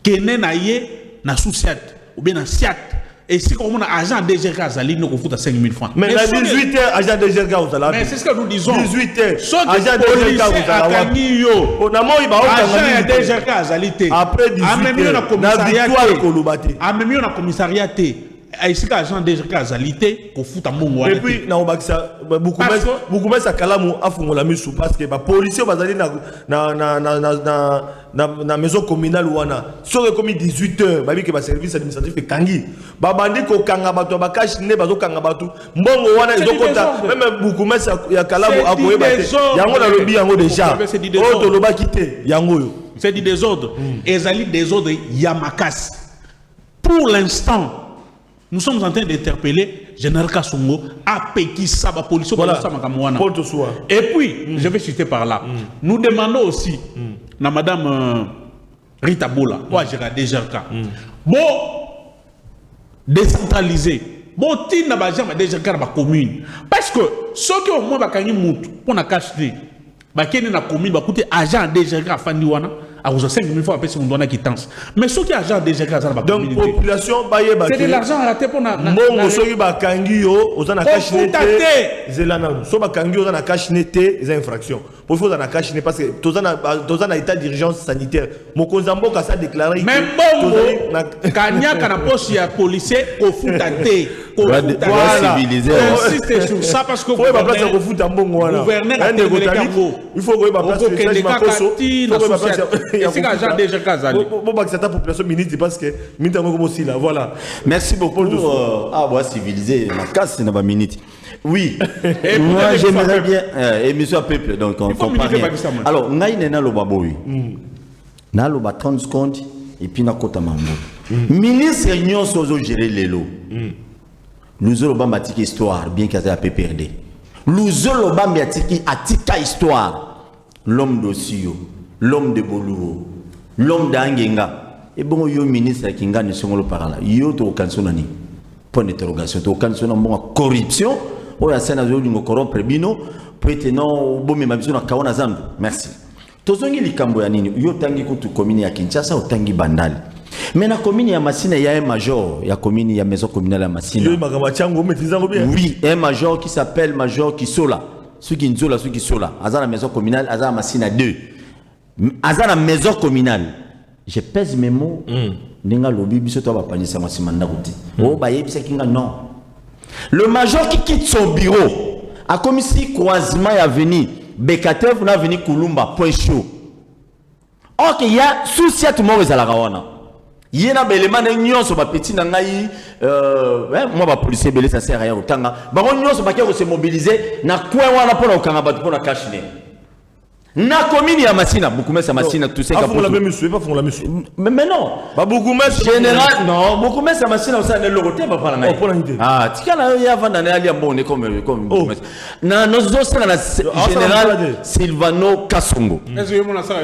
Speaker 2: Kene na yé na sous-siat ou bien na siat. Et si on a agent DGK Azali, nous fout à 5 000 francs.
Speaker 4: Mais à 18h, agent DGK Azali.
Speaker 2: Mais c'est ce que nous disons.
Speaker 4: 18h,
Speaker 2: agent DGK Azali. On a agent DGK Azali. Après 18h, a même eu un commissariat. Ici, agent DGK Azali, qu'on fout à mon.
Speaker 4: Et puis, beaucoup de Kalamu a fait la mise parce que les policiers na maison communale wana sur comme 18h babi que ba service administratif e kangi babandi ko kanga bato ba cash ne bazo kanga bato mbongo wana ezokota même beaucoup ya Kalamu akoyeba yango na lobby yango déjà o to loba kité yango yo
Speaker 2: c'est du désordre ezali désordre Yamakas. Pour l'instant nous sommes en train d'interpeller Général Kassongo à Pékissa, la police. Et puis, je vais citer par là. Nous demandons aussi, à Madame Rita Bola, ou à Gérard Desjerka, bon, décentraliser, bon, il n'y a pas de la commune. Parce que ceux qui ont moins de pour la cacher, la commune va coûter agent Desjerka à Fandiwana. À 5 000 fois, après, si on donne une quittance. Mais ceux qui ont l'argent déjà,
Speaker 4: donc, population,
Speaker 2: c'est de l'argent raté pour la.
Speaker 4: Bon, ceux qui ont Kangio, ils ont un cash net. Ceux qui ont Kangio, ils ont un cash net, ils ont infraction. Pour faire un cash net, parce que tous en état d'urgence sanitaire. Mon Konzambo a déclaré.
Speaker 2: Même bon, Kanya, quand on pose un policier, au foot à thé.
Speaker 3: Voilà, civilisé.
Speaker 2: Insistez sur ça parce que
Speaker 4: vous avez pas au foot à bon
Speaker 2: gouverneur a
Speaker 4: il faut que vous ayez pas place
Speaker 2: c'est l'agent déjà Kazali.
Speaker 4: Bon, bah, c'est ta population ministre parce que aussi là, voilà.
Speaker 3: Merci beaucoup. Ah, ouais, civilisé, la casse, c'est une minute. Oui, moi j'aimerais bien. Émission à peuple, donc on comprend rien. Alors, on a une baboui. On a 30 secondes et puis on a kota mambo. Ministre Nyon Sozo gérer les lots. Nous avons une histoire, bien qu'il y ait un PPRD. Nous avons une histoire. L'homme d'Ossio, l'homme de Boluo, l'homme d'Angenga. Et bon, yo ministre Kinga ne sont pas là. Yo to kansonani. Point d'interrogation. To kansonani corruption. O ya sena zo lingo corrompre bino. peut-être non bon mais biso na kaona zandu merci tozongi likambo ya nini yo tangi kutu commune ya Kinshasa o tangi Bandali mais na commune ya Masina il y a un major ya commune ya maison communale ya Masina oui un major qui s'appelle major Kisola ceux qui nzola ceux qui sola azana maison communale azana Masina 2 azana maison communale je pèse mes mots ndinga lobi biso to ba panisa Masina ndakuti oh ba yebisa kinga non le major qui quitte son bureau a commis si croisement ya venu Bekatev na venu Kulumba point chaud or qu'il y a souci à tout le monde à la rawana yena belema na nyonso ba petit na ngai moi ba policier belé ça sert à rien otanga ba nyonso ba ko se mobiliser na quoi wana pona okanga ba pona kashine na commune ya Masina Bukumesa Masina tout ça
Speaker 4: pas font la même monsieur pas font la monsieur
Speaker 3: mais non
Speaker 4: ba Bukumesa
Speaker 3: général non Bukumesa Masina ça ne le côté ba pas na ah tikala ya vanda na ali ambone comme na nozo ça na général Silvano Kasongo
Speaker 2: est-ce que mon ça là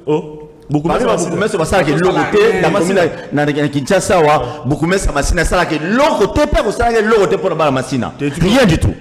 Speaker 4: oh
Speaker 3: Bukumesa basala ke lokote na commune na Kinshasa wa Bukumesa Masina sala ke lokote pas sala ke lokote pour la Masina rien du tout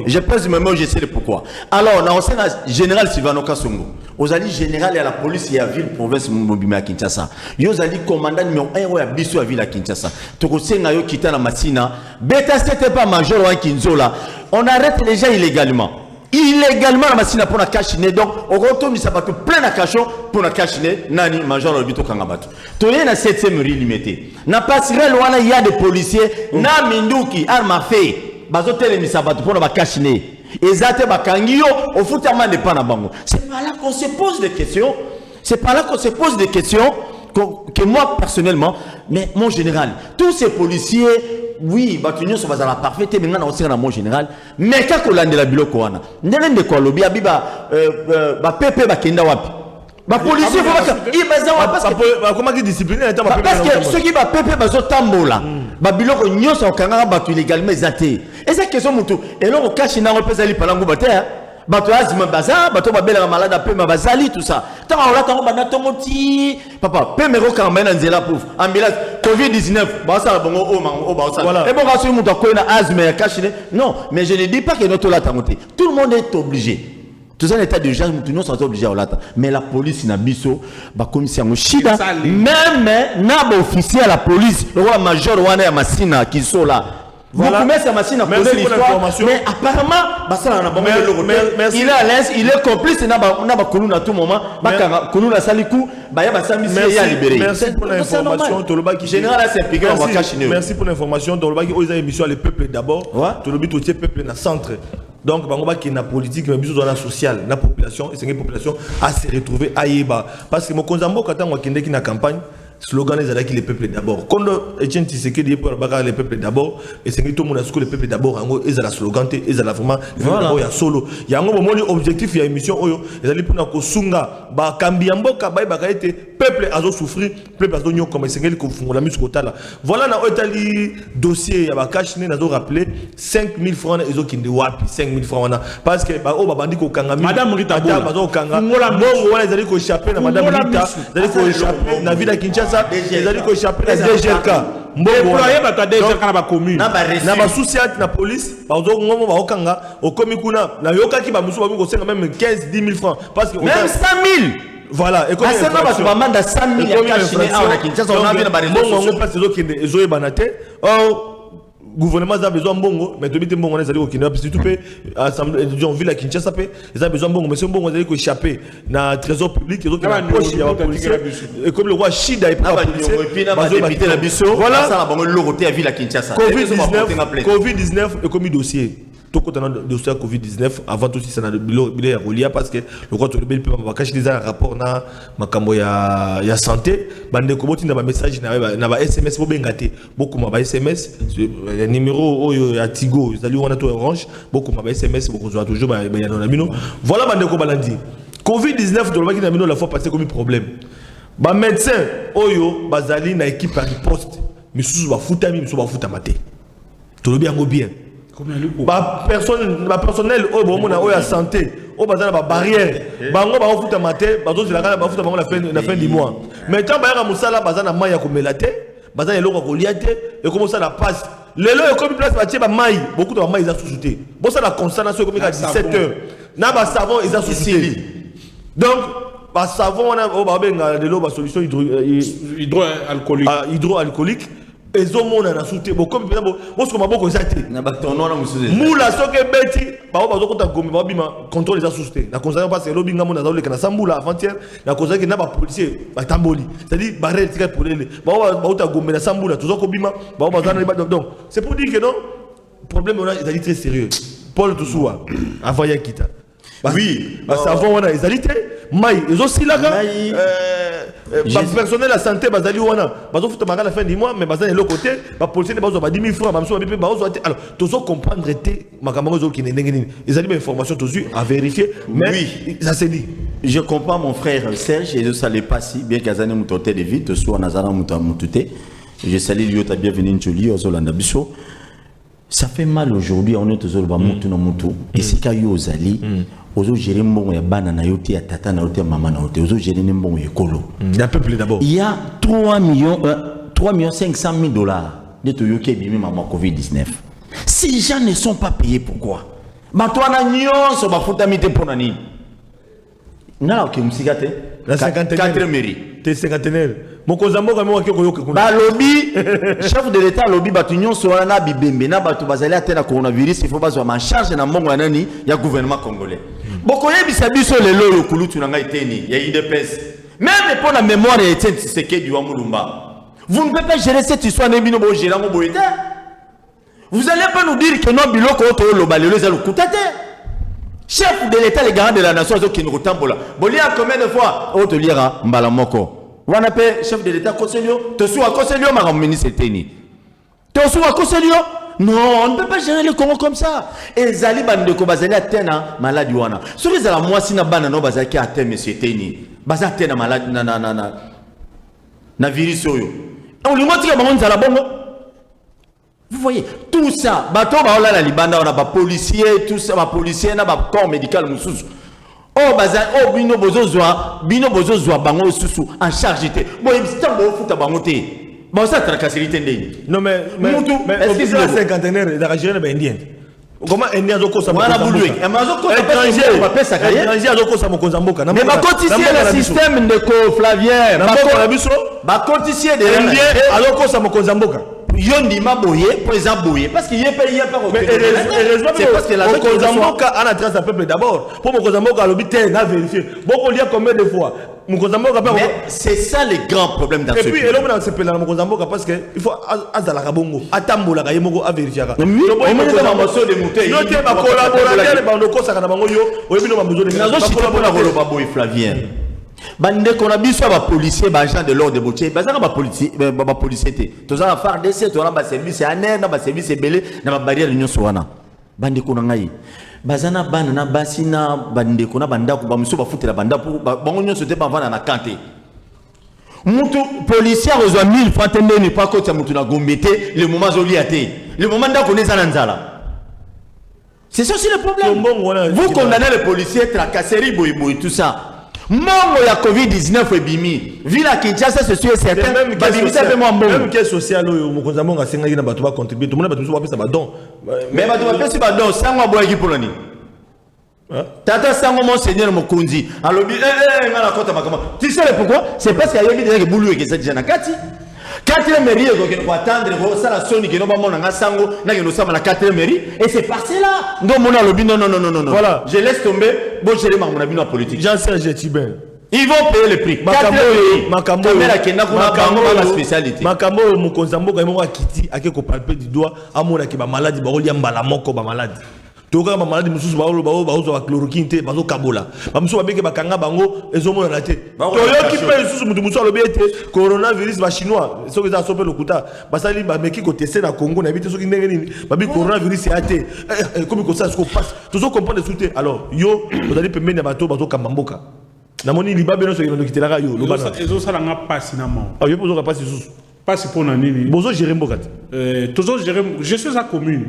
Speaker 3: je pense même je sais pourquoi alors na osena général Silvano Kasongo ozali général ya la police ya ville province Mobima ya Kinshasa yo zali commandant numéro 1 ya biso ya ville ya Kinshasa tokosenga yo kita na Masina beta c'était pas major wa Kinzola on arrête les gens illégalement la machine pour la cachiner donc au retour du sabato plein de cachot pour la cachiner nani major le bito kangabatu to yena 7e limité na passerelle wana il y a des policiers na minduki arme à feu bazo tele mi sabato pour la cachiner ezate bakangio au futama de pana bango c'est pas là qu'on se pose des questions que moi personnellement mais mon général tous ces policiers oui batunyo so bazala parfait mais ngana osira na mon général mais ka ko landela biloko wana ndenge ko lobi abiba ba pepe ba kenda wapi ba policier faut pas ibaza wa parce que
Speaker 4: comment qui discipliner
Speaker 3: parce que ceux qui ba pepe bazo tambola ba biloko nyoso okanga ba tu légalement ezate et ça question mutu et là on cache na repesa li palangu bater bato azima baza bato babela malade pe mabazali tout ça tant on l'a tant bana tomoti papa pe mero kamena nzela pouf ambulance covid-19 ba ça bongo o ba ça et bon rassure mutu ko na asthme ya kashine non mais je ne dis pas que notre la tangote tout le monde est obligé tout ça l'état d'urgence mutu non sont obligés à lata mais la police na biso ba commissaire Moshida même na ba officier à la police le roi major wana ya Masina Kisola. Voilà. Merci pour l'information. Mais apparemment, il est à l'aise, il est complice. Il a à tout moment.
Speaker 4: Merci pour l'information. Merci pour l'information. Dans le émission Le Peuple d'abord. Le peuple dans le centre. Donc, il y a une politique, mais il y a une sociale, la population, et une population à se retrouver à Yéba. Parce que mon Konzambo, quand on a une campagne, slogan est que le peuple d'abord. Quand Etienne Tshisekedi pour le peuple d'abord, et c'est que tout le monde a ce le peuple d'abord, et c'est la slogan, et c'est la vraiment, il y a solo. Il y a un moment objectif, il y a une mission, ils allaient pour nous sunga, ba kambiambo kabai ba été peuple a souffrir, peuple a donné comme c'est que la musique au tala. Voilà na otali dossier, il y a ba cash ne na do rappeler 5000 francs ils ont qui de wapi 5000 francs parce que ba o ba bandi ko kangami. Madame Rita Bola, ba zo kanga. Bongo wana ils allaient ko échapper na Madame Rita, ils allaient ko échapper na ville à Kinshasa. Ils allaient ko échapper na DGK.
Speaker 2: Déployer ba DGK na ba commune.
Speaker 4: Na ba souciate na police, ba zo ngomo ba okanga, o komi kuna na yoka ki ba musu ba ko senga même 15 10 000 francs parce que
Speaker 3: même 100 000.
Speaker 4: Voilà, et comme
Speaker 3: ça va tu m'amende à 100 000 à cacher à Kinshasa on a vu na ba
Speaker 4: réseaux on place les autres qui ezoye banate. Gouvernement a besoin de bongo, mais tu bon on est allé au Kenya parce que tu peux assemblée en ville à Kinshasa ils ont besoin de bongo mais c'est bon on est allé échapper dans trésor public les autres qui ont et comme le roi Shida est pas voilà
Speaker 3: ça va le côté à ville à Kinshasa
Speaker 4: Covid-19 et comme dossier tout quand on a dossier Covid-19 avant tout si ça n'a de relié parce que le roi tout le peut pas cacher des rapport na makambo ya santé bande ko botinda ba message na ba SMS bo bengate beaucoup ma ba SMS numéro ya Tigo ils allaient on a tout orange beaucoup ma ba SMS beaucoup zo toujours ba ya na bino voilà bande ko balandi Covid-19 to le baki na bino la fois passé comme problème ba médecin oyo bazali na équipe à riposte misusu ba futami misusu ba futamate to le bien bien ba personnel au bon na o ya santé au bazala ba barrière bango ba futa maté bazo zilaka ba futa bango la fin du mois mais tant ba ya musala bazana maya ko melate bazana eloko ko liate et comment ça la passe lelo et comme place ba tie ba mai beaucoup de mai za sous-souté bon ça la constance comme à 17h na ba savon ils ont souci. Donc ba savon on a de l'eau ba solution hydroalcoolique et au monde na souté bon comme moi ce que maboko ça été
Speaker 3: na ba tono na musuze
Speaker 4: mula soke beti ba ba zokota gomi ba bima contrôle les assustés na conseiller parce que lobi ngamo na zoleka na sambula avant-hier na conseiller na ba policier ba tamboli c'est-à-dire barrel tika pour les ba uta gomi na sambula tozoko bima ba zana donc c'est pour dire que non problème on a ils très sérieux Paul Toussoua avant Yakita oui ba savon on a ils mai ils aussi là personnel la santé bazali wana bazo futa manga la fin du mois mais bazali l'autre côté ba policier ne bazo ba 10 000 francs ba mso ba bazo alors tozo comprendre té makambo zo ki nengeni ils ont des informations tozu à vérifier mais oui ça c'est dit
Speaker 3: je comprends mon frère Serge et je salue pas si bien qu'azane mutote de vite soit nazana mutute je salue Liota bienvenue Njoli ozolanda biso ça fait mal aujourd'hui on est toujours ba mutu na mutu et c'est ka yo ozali ozo gérer mbongo ya bana na yote ya tata na yote ya maman na yote ozo gérer mbongo ekolo
Speaker 4: il y a peuple d'abord
Speaker 3: il y a 3 500 000 dollars de toyoke bimi maman Covid-19 si les gens ne sont pas payés pourquoi batwana nyonso bafutamite pona nini ngala ke musikate
Speaker 4: la cinquantenaire
Speaker 3: 4 mairie
Speaker 4: te cinquantenaire mokozamboka mo ke koyoka kuna
Speaker 3: ba lobby chef de l'état lobby batu nyonso wana na bibembe na batu bazali atena coronavirus il faut bazwa en charge na mbongo nani ya gouvernement congolais bokoyebisa biso lelo yo kulutu na ngai teni ya IDPS même pour la mémoire ya Etienne Tshisekedi wa Mulumba vous ne pouvez pas gérer cette histoire nebino bo gérer ngo boyete vous allez pas nous dire que non biloko to lo balelo za lukutate chef de l'état les garants de la nation zo ki ngotambola bolia combien de fois o to lira mbala moko wana pe chef de l'état Koselio to suwa Koselio ma ministre teni to suwa Koselio non on ne peut pas gérer le Congo comme ça et zali bande ko bazali atena maladi wana sur les ala moi sina bana no bazaki atena monsieur teni baza atena maladi na virus oyo on lui montre que bango nzala bongo. Vous voyez, tout ça, bateau baola la libanda, on a pas policier, tout ça, pas policier, on a pas corps médical, moussous. Oh, bazar, oh, bino bozo zoa, bango sous en charge. Bon, il y a un foot à bangote. Bon, ça, tu as cassé l'idée.
Speaker 4: Non, mais, est-ce que c'est la cinquantenaire de la région indienne? Comment indien zoko sa
Speaker 3: mokozamboka?
Speaker 4: Étranger zoko sa mokozamboka.
Speaker 3: Mais ba cotiser le système de Flavien, ba cotiser de
Speaker 4: indien azoko sa mokozamboka.
Speaker 3: Yondi maboye pour exemple boye parce qu'il y a pas
Speaker 4: mais heureusement c'est parce que la mokozamboka a la trace du peuple d'abord pour mokozamboka l'obité na vérifier beaucoup lire combien de fois mokozamboka pas
Speaker 3: c'est ça le grand problème dans ce pays
Speaker 4: et puis l'homme dans ce pays là mokozamboka parce que il faut azala kabongo atambola ka yemoko a vérifier ka
Speaker 3: on met dans morceau de mouteille
Speaker 4: non te ba collaborateur bando ko saka na bango yo oyebi no ba besoin de
Speaker 3: nazo chita pour la koloba boye Flavien bande qu'on a biso ba policier ba agent de l'ordre de boutier bazanga ba policier té tozana FARDC tozana ba service aner na ba service belé na ba barrière nyonso wana bande qu'on ngai bazana bana na basina bande qu'on a banda ko ba muso ba futela banda pour bango nyonso té ba vana na kanté mutu policier reçoit 1000 francs tendeni pas ko mutu na gombete le moment zoli até le moment nda connaît ça nzala. C'est ça aussi le problème. Vous condamnez les policiers tracasserie boy tout ça. Mongo la Covid-19 et bimi. Villa Kinshasa c'est sûr certain.
Speaker 4: Même quel social au mokozambonga senga na bato ba contribuer. Tout le monde ba tout ba pesa ba don.
Speaker 3: Mais bato ba pesa ba don sango boya ki pour nani. Tata sango monseigneur Mokonzi. Alobi ngala kota makama. Tu sais pourquoi? C'est parce qu'il y a eu des boulou et que ça déjà na kati. Quatrième mairie donc il faut attendre ça la soni qui no ba mona nga sango na que nous sommes la quatrième mairie et c'est passé là. Donc mon alobi non. Voilà, je laisse tomber. Bon je les mon avis en politique.
Speaker 4: Jean-Serge Tibin.
Speaker 3: Ils vont payer le prix.
Speaker 4: Makambo la spécialité. Makambo Mokonzamboka mo akiti akeko palper du doigt amona ki ba maladie ba rolia mbala moko ba maladie. Toka ba maladie mususu ba ozo ba chloroquine te bazo kabola. Ba mususu ba beke ba kanga bango ezomona na te. Toyo ki pe mususu mutu alobi ete coronavirus ba chinois soki za sope lokuta basali ba meki ko tester na Congo na bité soki ndenge nini ba bi coronavirus ya te. Comme ko ça ce qu'on passe. Tozo comprendre souté. Alors yo vous allez pembe na bato bazo kamamboka. Namoni libabe no soki ndokitelaka yo lobana.
Speaker 2: Ezo sala nga passe na mo.
Speaker 4: Ah yo pozo passe sous.
Speaker 2: Passe pour na nini.
Speaker 4: Bozo gérer mbokat.
Speaker 2: Tozo gérer je suis à commune.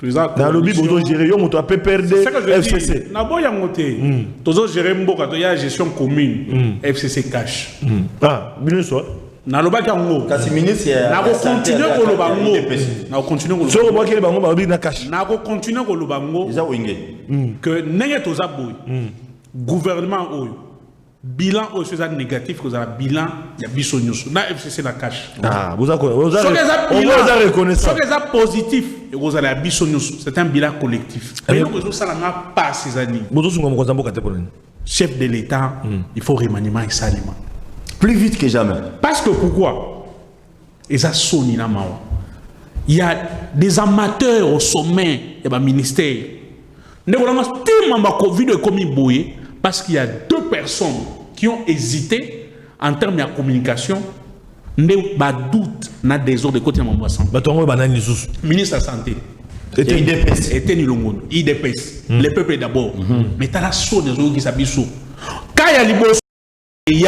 Speaker 4: Dans le lobby bozo gérer yo moto a PPRD FCC.
Speaker 2: Na boya ngote. Tozo gérer mbokat, il y a gestion commune FCC cash.
Speaker 4: Ah, bien sûr.
Speaker 2: nalobaki yango
Speaker 3: kasi ministre
Speaker 2: nakokontinue koloba ngo nakokontinue
Speaker 4: so moi qui bango ba na cash
Speaker 2: nakokontinue koloba ngo
Speaker 3: eza wenge
Speaker 2: que ndenge toza boye gouvernement oyo bilan oyo eza négatif kozala bilan ya biso nyonso na FCC na cash
Speaker 4: vous
Speaker 2: reconnaissant soki eza positif ekozala ya biso nyonso c'est un bilan collectif eloko ezosala nga pasi eza nini
Speaker 4: bozosunga mokonzi mboka te polani
Speaker 2: chef de l'État il faut remaniement esalema
Speaker 3: plus vite que jamais.
Speaker 2: Parce que pourquoi? Et ça sonne na mawa. Il y a des amateurs au sommet du ministère. Nous avons Covid comme boye parce qu'il y a deux personnes qui ont hésité en termes de communication. Nous avons doute na désordre de côté de Mambo Santé. Ministre de la Santé.
Speaker 3: Était IDPS.
Speaker 2: Était Nilongono. IDPS. Le peuple d'abord. Mais tu as la sonne des autres qui s'habillent. Quand il y a l'ibos, il y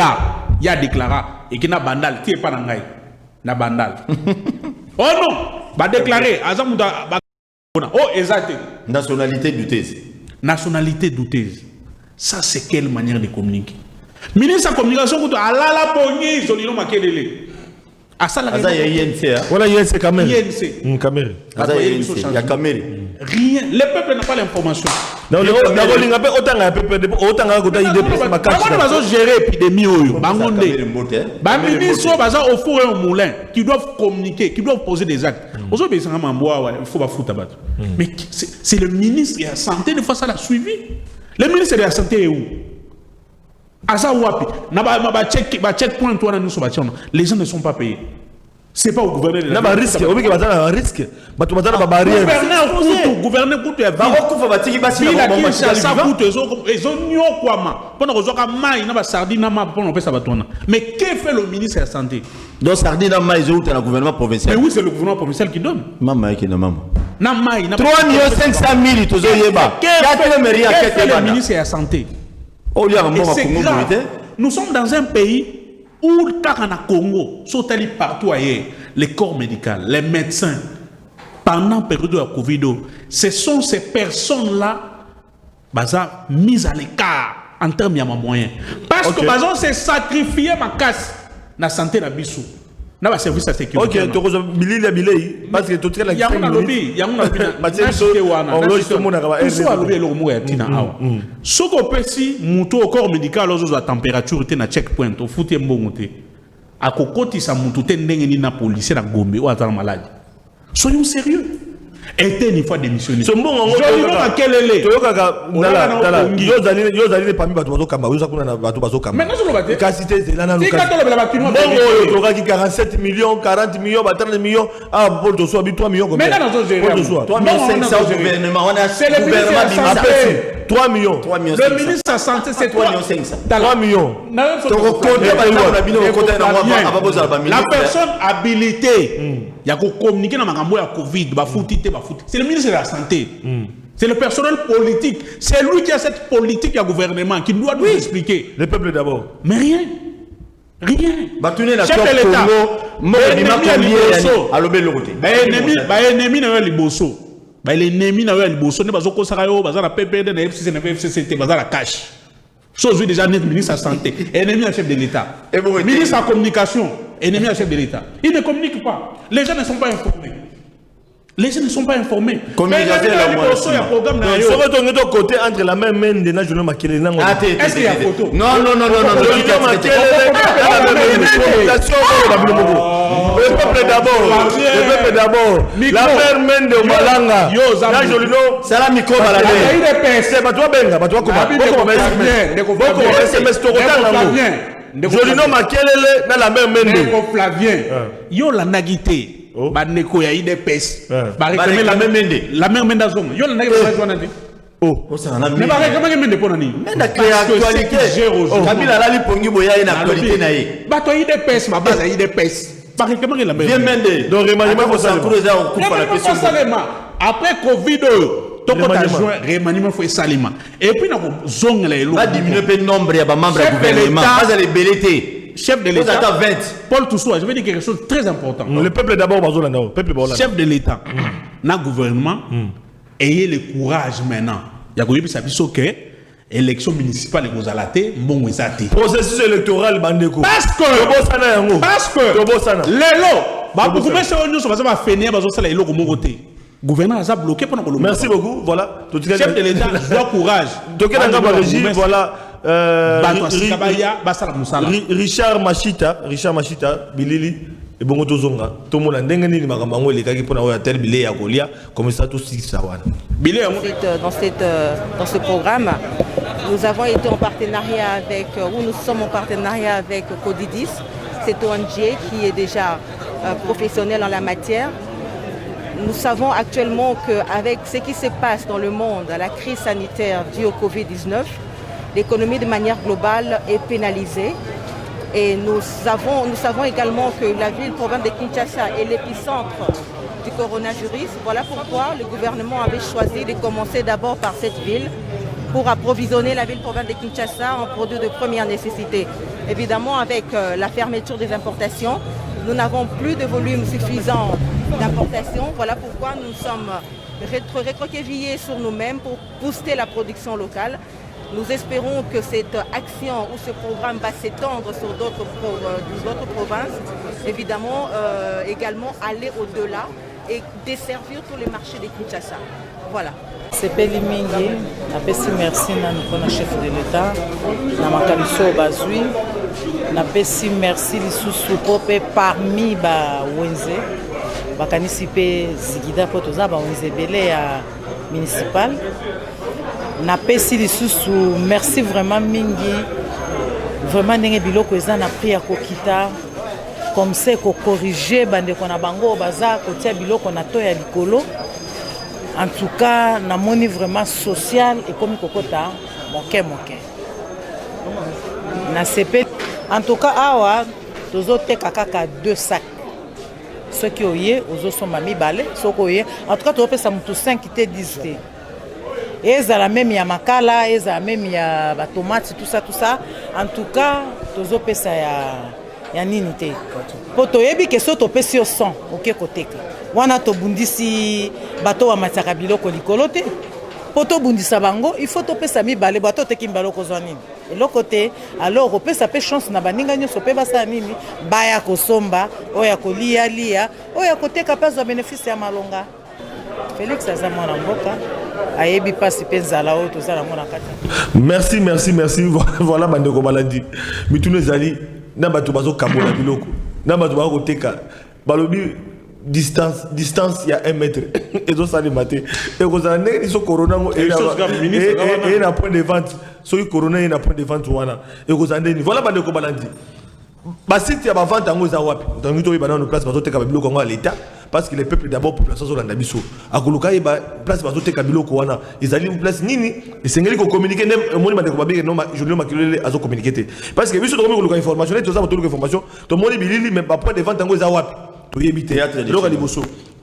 Speaker 2: a déclaré et qui n'a bandal qui est pas nangai na bandal oh non ba déclarer azamuda oh exact
Speaker 3: nationalité douteuse
Speaker 2: ça c'est quelle manière de communiquer ministre de la communication ko alala poni solino makelele asala
Speaker 3: aza ya INC
Speaker 4: voilà INC caméra
Speaker 2: caméra
Speaker 3: aza ya INC ya caméra
Speaker 2: rien le peuple n'a pas l'information
Speaker 4: non le linga pe otanga peuple otanga ko ta IDPS makati
Speaker 2: comment bazo gérer épidémie oyo bangonde ba ministre baza au four et au moulin qui doivent communiquer qui doivent poser des actes ozo be sanga mamboa il faut ba fouta bato mais c'est le ministre de la santé de fois ça l'a suivi le ministre de la santé est où asa wapi na ba checkpoint toi na nous so ba les gens ne sont pas payés. C'est pas au gouverneur de la
Speaker 4: ville. Risque, on dit un risque. Bah tu vas dans la barrière.
Speaker 2: Gouverneur coûte ya
Speaker 3: ba ko fa batiki basi
Speaker 2: na bomba ça coûte ils ont nyo kwama. Pona ko zoka mai na ba sardine na ma pona pesa batona. Mais que fait le ministre de la santé?
Speaker 3: Donc sardine na mai zo na gouvernement provincial.
Speaker 2: Mais oui, c'est le gouvernement provincial qui donne.
Speaker 3: Mama yake na mama.
Speaker 2: Na mai na
Speaker 3: 3 500 000 tozo yeba.
Speaker 2: Que fait le ministre de la santé?
Speaker 3: Oh liya mbongo Congo militaire.
Speaker 2: Nous sommes dans un pays où Takana Congo, Sotali partout ailleurs, les corps médicaux, les médecins, pendant la période de la Covid, ce sont ces personnes-là mises à l'écart en termes de moyens. Parce que Bazan s'est sacrifié ma casse dans la santé de la Bissou. Dans le service de sécurité.
Speaker 4: Ok, tu as billet parce que tu as la
Speaker 2: question. Il y a un lobby, il y a un lobby. Ce qu'on peut si, au corps médical, la température est à checkpoint, au foot et monté. À Kokoti, ça monte, na policier, na Gombe, ou à la maladie. Soyons sérieux. Était une fois démissionné.
Speaker 4: Ce bon, on
Speaker 2: va quel est
Speaker 4: le parmi bato kamba uza kuna bato bazo kamba
Speaker 2: maintenant je le bate
Speaker 4: kasité c'est là na
Speaker 2: local
Speaker 4: bon 47 millions 40 millions 30 millions ah pour to so 3 millions comme
Speaker 2: maintenant nous gérons
Speaker 3: 3 500 gouvernement on a
Speaker 2: c'est le gouvernement
Speaker 4: 3 millions
Speaker 2: le ministre de la santé c'est
Speaker 3: 3 500
Speaker 4: 3 millions
Speaker 2: la personne habilitée il y a communiquer dans makambo ya Covid ba foutité ba fout c'est le ministre de la santé. C'est le personnel politique. C'est lui qui a cette politique à gouvernement qui doit nous expliquer.
Speaker 4: Le peuple d'abord.
Speaker 2: Mais rien. Rien.
Speaker 3: Chef de l'État.
Speaker 2: Ennemi na liboso. Ba l'ennemi na liboso ne bazo kosaka yo bazala PPD na FCC na FCCT bazala cash. Chose déjà net ministre de la santé, ennemi à chef de l'État. Ministre de la communication, ennemi à chef de l'État. Il ne communique pas. Les gens ne sont pas informés. Les gens ne sont pas informés.
Speaker 3: Communication
Speaker 2: il y a programme dans
Speaker 4: le côté entre la même main de National Makele.
Speaker 2: Est-ce qu'il y a photo?
Speaker 3: Non.
Speaker 4: Le peuple d'abord. La même main de Malanga. C'est la micro Malanga. C'est pas toi benga, pas toi comment. Jolino Makele dans la même main de
Speaker 2: Flavien. Yo la nagité. Baneko ya IDPS.
Speaker 3: Réclamer la même mende.
Speaker 2: La même mende zone. Yo la nagité.
Speaker 3: Ça en a mis.
Speaker 2: Mais réclamer mende pour nani.
Speaker 3: Mais la actualité. Kabila la li pongi boya na actualité na ye.
Speaker 2: Ba to IDPS ma base IDPS. Ba réclamer la même.
Speaker 3: Bien mende.
Speaker 4: Donc remaniement pour ça.
Speaker 2: Après Covid remaniement faut salima. Et puis na zone la elo.
Speaker 3: Va diminuer le nombre ya ba membres du gouvernement. Pas les belletés.
Speaker 2: Chef de l'État, Paul Toussoua, je vais dire quelque chose de très important.
Speaker 4: Le peuple d'abord,
Speaker 2: chef de l'État, le gouvernement, ayez le courage maintenant. Il y a que élection municipale ekozalate mbongo ezate
Speaker 4: processus électoral bandeko
Speaker 2: parce que lelo babukumese oyo nyonso baza bafene bazosala eloko moko te gouverneur aza bloqué pendant que
Speaker 4: merci beaucoup voilà
Speaker 2: chef de l'état doit courage
Speaker 4: voilà
Speaker 2: Richard
Speaker 4: Machita Bilili et bongo tozonga tout monde ndenge nini makambo elekaki pona oya tel bilé ya kolia comme ça tout ça wana
Speaker 5: bilé dans ce programme nous avons été en partenariat avec nous sommes en partenariat avec Codidis, cette ONG qui est déjà professionnelle en la matière. Nous savons actuellement qu'avec ce qui se passe dans le monde, la crise sanitaire due au Covid-19, l'économie de manière globale est pénalisée. Et nous savons également que la ville-province de Kinshasa est l'épicentre du coronavirus. Voilà pourquoi le gouvernement avait choisi de commencer d'abord par cette ville pour approvisionner la ville-province de Kinshasa en produits de première nécessité. Évidemment, avec la fermeture des importations, nous n'avons plus de volume suffisant d'importation. Voilà pourquoi nous sommes recroquevillés sur nous-mêmes pour booster la production locale. Nous espérons que cette action ou ce programme va s'étendre sur d'autres provinces, évidemment également aller au-delà et desservir tous les marchés de Kinshasa. Voilà.
Speaker 8: C'est Peli Mingi, napesi merci na chef de l'État, na makamiso bazui, napesi merci lisusu pope parmi ba wenze, bakanisi pe zigida po toza ba wenze belé ya municipal. Napesi lisusu merci vraiment mingi, vraiment ndenge biloko eza na prix ya kokita comme ça ko corriger bande ko na bango baza ko tia biloko na to ya likolo. En tout cas, na moni vraiment social et comme kokota moke. Na CP en tout cas awa tozo teka kaka 2 sacs. Ceux qui oye ozo soma mibale, ceux qui oye en tout cas to pesa mutu 5 qui te 10 te. Ezala même ya makala, ezala même ya ba tomate tout ça. En tout cas, tozo pesa ya nini te. Poto yebi ke so to pesi au 100 OK koteka. Wana to bundisi bato wa mataka biloko likolo te. Poto bundisa bango, il faut to pesa mibale bato te kimbalo kozwa nini. Eloko te, alors ko pesa pe chance na baninga nyoso pe basa nini, baya kosomba, oya kolia, oya koteka pesa bénéfice ya malonga. Félix azamona mboka. Ayebi pasi penzala o to zala mona kati.
Speaker 4: Merci. Voilà bandeko balandi. Mitune zali na bato bazo kabola biloko. Na bato ba koteka. Balobi distance il y a 1 mètre et donc ça les maté et vous en avez ce corona et na point de vente ce corona et na point de vente wana et vous en avez voilà bande ko balandi ba site ya ba vente ngo za wapi donc to ba na place bazo teka biloko ngo à l'état parce que les peuples d'abord population zo landa biso akoluka ye ba place bazo teka biloko wana ezali une place nini et sengeli ko communiquer nem moni bande ko babé non journée makilele azo communiquer parce que biso to ko information to za to information to moni bilili mais ba point de vente ngo za wapi théâtre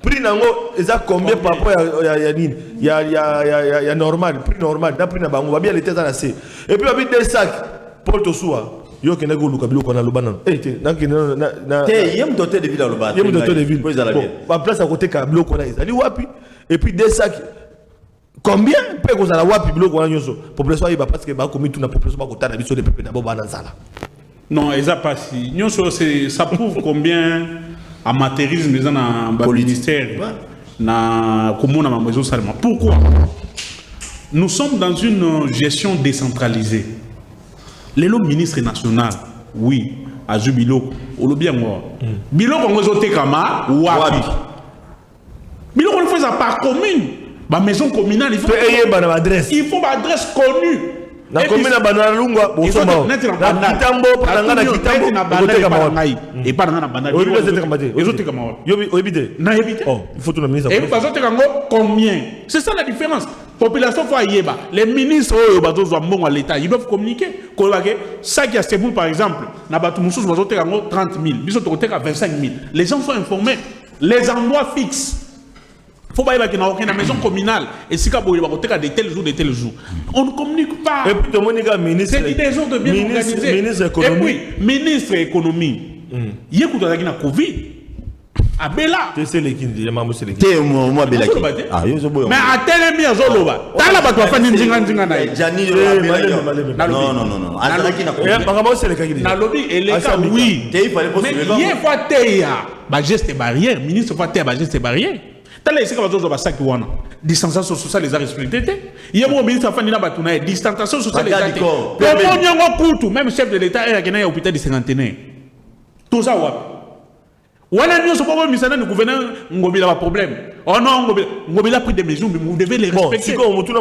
Speaker 4: prix nango eza combien par rapport ya nini ya normal prix normal da prix na bango ba bien les têtes à et puis ba des sacs pour to soa yo kena go luka biloko na lobana te na
Speaker 3: te yem doté de ville à lobana
Speaker 4: yem doté de ville ba place à côté ka biloko na ezali wapi et puis des sacs combien peut ko za wapi biloko na nyoso population iba parce que ba komi tout na population ba ko tana biso de peuple d'abord ba na nzala
Speaker 2: non eza pasi nyoso ça prouve combien amateurisme dans le ministère na komona mamezo salama. Pourquoi? Nous sommes dans une gestion décentralisée. Le ministre national, oui, a jubilo, ou le bien moi. Biloko ngozo tekama wapi. Biloko on fait ça par commune. Ba maison communale, il faut
Speaker 4: adresse.
Speaker 2: Il faut une adresse connue.
Speaker 4: Na commune na banana lungwa bosoma na kitambo pananga na kitambo koteka mawapi
Speaker 2: et pas na banana
Speaker 4: ezoteka mawapi yobi obide
Speaker 2: na ebite
Speaker 4: oh il faut tout na ministre
Speaker 2: et bazoteka ngo combien c'est ça la différence population faut yeba les ministres oyo bazozwa mbongo à l'état ils doivent communiquer kolake ça qui a Séboul par exemple na batu mususu bazoteka ngo 30 000 biso tokoteka 25 000 les gens sont informés les endroits fixes. Il faut pas y avoir une maison communale et si vous avez de tels jours. On ne communique pas.
Speaker 4: Et puis, tout le monde est ministre.
Speaker 2: C'est une raison de bien organiser.
Speaker 4: Ministre économie.
Speaker 2: Et puis, ministre économie. Il y a eu Covid. Abela.
Speaker 4: C'est l'équipe de Mamou c'est l'équipe.
Speaker 3: T'es moi Bela.
Speaker 2: Ah, mais à Telemi Azoloba. Tala ba toi fa ndinga na.
Speaker 3: Jani non. Azalaki na ko.
Speaker 4: Apparemment c'est l'équipe.
Speaker 2: Na lobby et les cas oui.
Speaker 3: T'es fallait pas
Speaker 2: mais hier fois teya ba geste barrière, ministre fois teya ba geste barrière. Tala ici ka ba saki wana. Distanciation sociale les a respecté. Hier mon ministre fa ndina ba tuna distanciation sociale les a. Comment nyongo kutu même chef de l'état est à hôpital du cinquantenaire. Tout ça wa voilà, nous sommes pas mis le gouverneur Ngobila a problème. Oh non, Ngobila a pris des mesures, mais vous devez les respecter.
Speaker 4: Si on tout le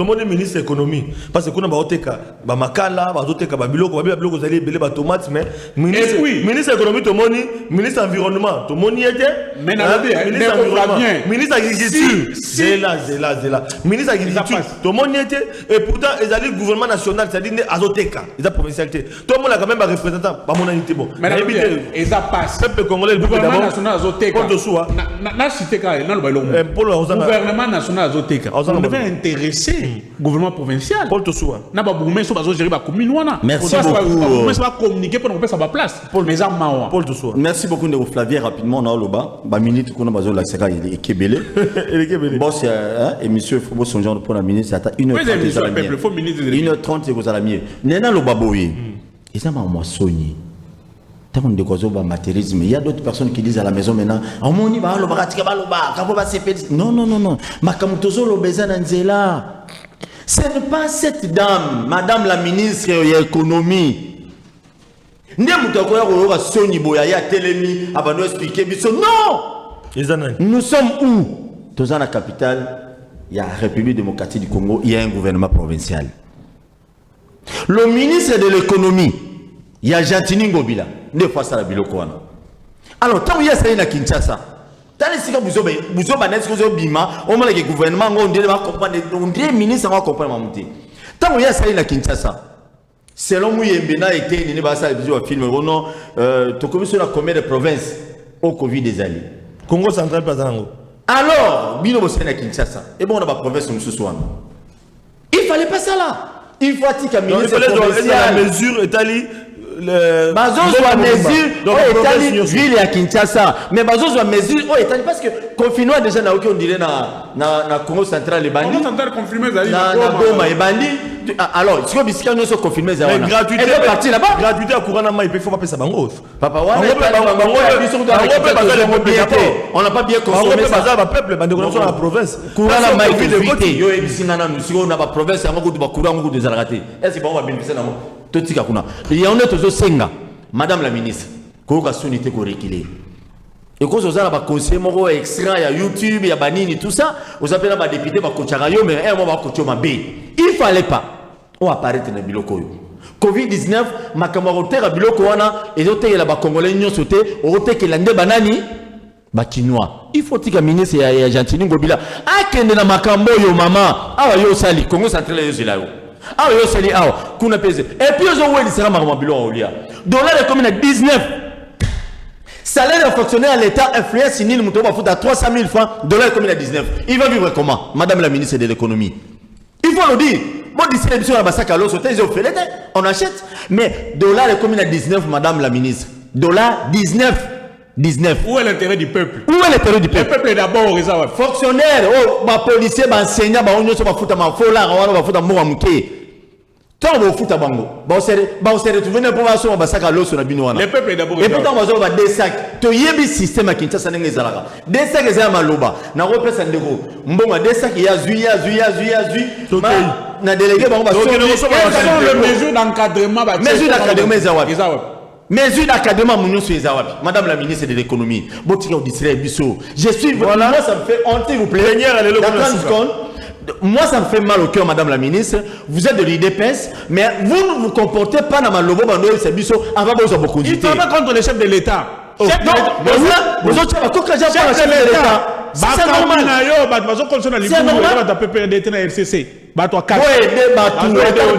Speaker 4: monde est ministre de l'économie, parce que quand on a oteka, ba makala, ba oteka, ba biloko, ba biloko zali belé ba tomates, mais ministre de l'économie, tout le monde, ministre de l'environnement, tout le monde y était.
Speaker 2: Mais ministre de l'environnement,
Speaker 4: ministre de l'agriculture, c'est là. Ministre de l'agriculture, tout le monde y était. Et pourtant, ils ont dit le gouvernement national, c'est-à-dire azoteka, ils ont provincialité. Tout le monde a quand même un représentant, pas mon unité bon.
Speaker 2: Mais ils ont passé.
Speaker 4: Peuple congolais.
Speaker 2: Le gouvernement national azoteka. Gouvernement national azoteka. On devait intéresser le gouvernement provincial. Na ba boumé so bazo gérer ba commune wana.
Speaker 3: Merci beaucoup.
Speaker 2: Mais ça va communiquer pour qu'on passe à ma place. Paul Meza Mawa.
Speaker 4: Paul Toussoua.
Speaker 3: Merci beaucoup de Flavien rapidement na loba. Ba minute qu'on a bazo la seka il est kebele. Boss et monsieur Fobo son genre pour la ministre ça 1h30. 1h30 vous allez mieux. Nena loba boye. Et ça m'a moi soni. Matérialisme. Il y a d'autres personnes qui disent à la maison maintenant, non. Ce n'est pas cette dame, madame la ministre de l'économie. Non! Nous sommes où? Dans la capitale, il y a la République démocratique du Congo, il y a un gouvernement provincial. Le ministre de l'économie, il y a Gentini Ngobila. Ne face à la bilokwana. Alors, tant qu'il y a ça à Kinshasa, tant que vous avez bima, on m'a dit que le gouvernement on dit ministre va comprendre monter. Tant qu'il y a ça à Kinshasa, selon moi, il y a été une film non, tu connais sur la commune de province au Covid des années.
Speaker 4: Congo central pas en haut.
Speaker 3: Alors, bino bossé à Kinshasa. Et bon, on a la province nous ce soir. Il fallait pas ça là. Il faut que le ministre
Speaker 4: la mesure est allée.
Speaker 3: Bazo soit mesure ville à Kinshasa mais bazo soit mesure parce que confinement déjà na on dirait na Congo central et bandi
Speaker 2: Congo central confinement
Speaker 3: na Goma et bandi alors si on bisika nous sommes confinés ça
Speaker 4: mais gratuité parti là-bas gratuité à courant na mai il faut pas payer ça bango
Speaker 3: papa on n'a pas bien consommé ça
Speaker 4: va peuple bandi dans la province
Speaker 3: courant na mai gratuité yo et bisina na nous si on a pas province à beaucoup de courant beaucoup de zalagate est-ce qu'on va bénéficier na Totika kuna. Il y a un autre senga, madame la ministre, qu'on a sonité qu'on réquilé. Et quand vous avez un conseiller moro extra, il y a YouTube, il y a banini tout ça, vous appelez un député ba kocharayo mais un moment kocho ma B. Il fallait pas. On apparaît dans biloko. Covid-19, ma camarote à biloko wana et d'autres la ba congolais nyo sauté, autre que l'ande banani ba chinois. Il faut que ministre ya Gentini Ngobila akende na makambo yo mama. Awa yo sali Congo central yo zila yo. Ah yo sali ah kuna pese et puis ils ont oué sera marama bilo olia dollar est comme 19 salaire de fonctionnaire à l'état influence ni le mouton va foutre à 300 000 francs dollar comme 19 il va vivre comment madame la ministre de l'économie il faut le dire moi distribution à Bassaka l'eau sauter ils ont fait on achète mais dollar est comme 19 madame la ministre dollar 19
Speaker 2: où est l'intérêt du peuple
Speaker 3: le
Speaker 2: peuple est d'abord réservé
Speaker 3: fonctionnaire oh ma policier ba enseignant ba onyo so ba futa ma fola wana ba futa mo muke tant ba futa bango ba on retrouver na pour so ba saka loso na bino wana
Speaker 2: le peuple est d'abord
Speaker 3: et pourtant bazo ba des sacs to yebi système à Kinshasa ndenge ezalaka des sacs ezala maloba na repesa ndeko mbonga des sacs ya zui na délégué bango ba so
Speaker 2: le mesure d'encadrement
Speaker 3: mesure d'académie madame la ministre de l'économie je suis voilà moi ça me fait honte s'il vous plaît moi ça me fait mal au cœur madame la ministre vous êtes de l'IDPS mais vous ne vous comportez pas dans ma lobo bando c'est biso avant vous avez beaucoup
Speaker 2: il travaille contre le chef de l'État
Speaker 3: chef de l'État c'est normal
Speaker 2: bato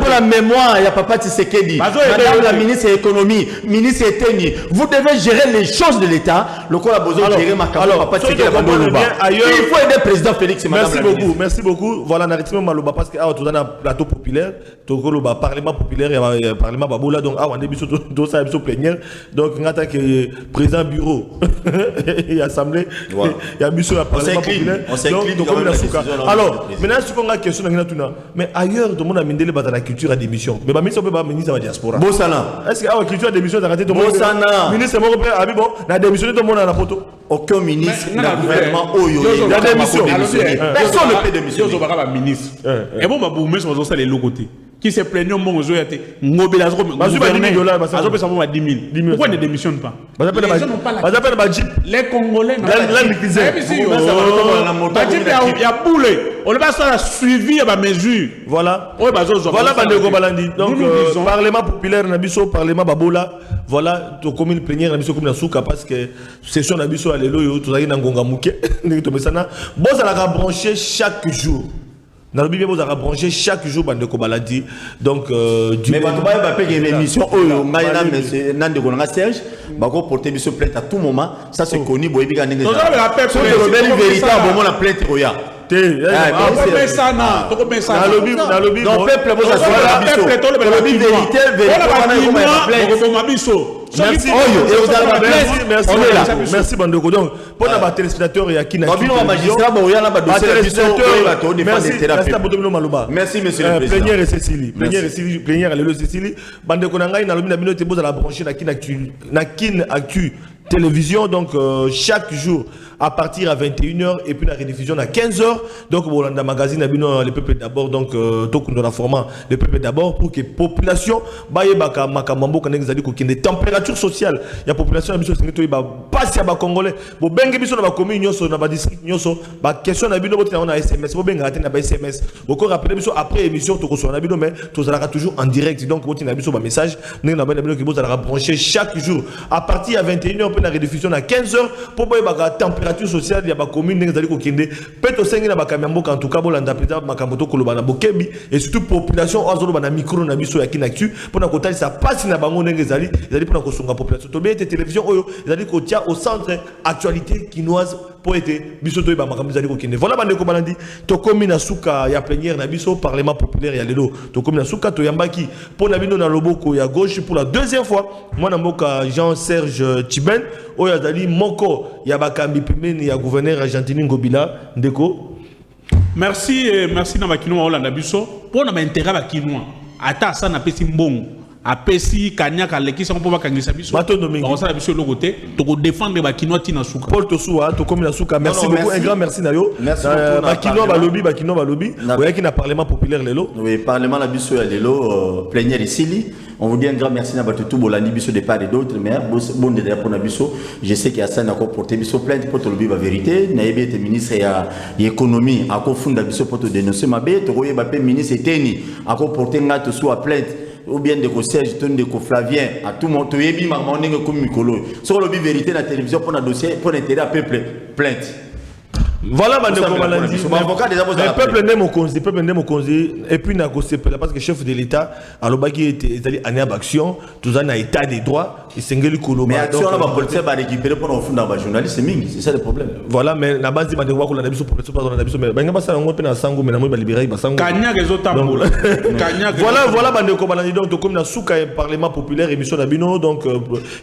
Speaker 3: pour la mémoire, il y a Papa Tshisekedi, Madame la ministre de l'économie, ministre Eteni. Vous devez gérer les choses de l'État. Le corps a besoin de gérer Papa Tshisekedi. Il faut aider le président Félix.
Speaker 4: Merci beaucoup. Voilà, Naritimo Maloba, parce que tout dans un plateau populaire, le Parlement populaire, il y a Parlement Baboula, donc on a des ça plénière. Donc, on attend que le président bureau et assemblée, il y a un Parlement populaire.
Speaker 3: On s'incline.
Speaker 4: Alors, maintenant, si on a une question, mais ailleurs, tout le monde a mis la culture à démission. Mais le ministre peut pas ministre de la diaspora.
Speaker 3: Bossana.
Speaker 4: Est-ce que la culture à démission, ça a raté tout le monde?
Speaker 3: Bossana.
Speaker 4: Ministre, c'est bon, la démission, tout le monde a la photo.
Speaker 3: Aucun ministre du gouvernement
Speaker 4: il y a démission.
Speaker 3: Personne ne peut démissionner.
Speaker 2: Il y a un ministre. Et bon, je vais vous dire les deux côtés. Qui se plaignent au monde, ils ont été mobilisés. Pourquoi ils ne démissionnent pas? Les Congolais n'ont pas de il y a boule. On n'a pas suivi la mesure.
Speaker 4: Voilà. Donc, Parlement populaire, Parlement Babola. Voilà, tu comme une plénière, comme Souka, parce que session Nabiso à l'élo, tu as une Ngonga Mouké. Bon, ça l'a branché chaque jour. Dans le Bible, vous avez branché chaque jour bande de Kobaladi. Donc,
Speaker 3: mais vous avez une émission où on a Serge, vous porter une plainte à tout moment. Ça, c'est connu. Vous avez une vérité à un moment la plainte.
Speaker 4: Merci Bandeko. Donc pour les téléspectateurs et à qui n'a
Speaker 3: merci monsieur le président.
Speaker 4: Plénière et Cécilie, plénière et Cécilie. Bandeko Nangai na lobi na bino te boza la brancher na kin actu télévision, donc chaque jour à partir à 21h et puis la rediffusion à 15h. Donc dans le magazine le peuple d'abord, donc tout dans la format le peuple d'abord pour que population baye baka makamambo kana ezali ko kende température sociale ya population biso sengi ba passe ya ba congolais bo bengi biso na ba commune nyoso na ba district nyoso ba question na bino botina na SMS bo benga na ba SMS boko rappeler biso après émission to ko so na bino mais to zalaka toujours en direct. Donc botina biso ba message na ba bino ki bo zalaka brancher chaque jour à partir à 21h puis la rediffusion à 15h pour baye baka température sociale ya ba commune ngezali ko kende peto sengi na ba kamambo en tout cas bolanda peta makamboto koloba na bokebi et surtout population azolo ba na micro na biso ya kinactu pour na kotali ça passe na bango ngezali ezali pour na kosunga population to be télévision oyo ezali ko tia au centre actualité kinoise pour être biso to ba makambo ezali ko kende. Voilà bande ko balandi to komi na suka ya plénière na biso parlement populaire ya lelo to komi na suka to yambaki pour na bino na loboko ya gauche pour la deuxième fois moi na mboka Jean-Serge Tiben oyo azali moko ya bakambi pemeni ya gouverneur Argentine Ngobila ndeko.
Speaker 2: Merci na bakinoa Olanda biso pour na intérêt bakinoa ata ça na pesi mbongo apesi kanyaka lekisa ko bakangisa biso on ça biso le côté to défendre bakinoa tina suka
Speaker 4: Paul Tosoua to comme la suka. Merci beaucoup, un grand merci na yo bakinoa balobi oyaki na parlement populaire lelo.
Speaker 3: Oui, parlement la biso ya lelo plénière ici. On vous dit un grand merci à tout Bolandi biso de part et d'autres, mais bon de pour Nabiso, je sais qu'il y a ça encore porté biso plainte pour te le dire la vérité. Naïbe était ministre ya économie, encore funda biso pour te dénoncer ma bête, roye bapé ministre Eteni, encore porter ngato soit plainte ou bien de Serge Ton de Flavien à tout monde yebi marmon nge comme Mikolo. Sur le vérité la télévision pour un dossier pour intérêt à peuple plainte.
Speaker 4: Voilà, le peuple n'aime au conseil, et puis n'a parce que le chef de l'État, à l'obaki était en action, tout ça n'a état des droits, et c'est un peu
Speaker 3: mais action, on va policer va récupérer pour nous fonder un journaliste, c'est ça le problème.
Speaker 4: Voilà, mais la base dit qu'on a des protection par la mais ben pas ça on peut na sango mais na moi libérer ba sango.
Speaker 2: Kanya les autres tambola.
Speaker 4: Voilà bande ko balandi donc comme na souka parlement populaire émission d'Abino donc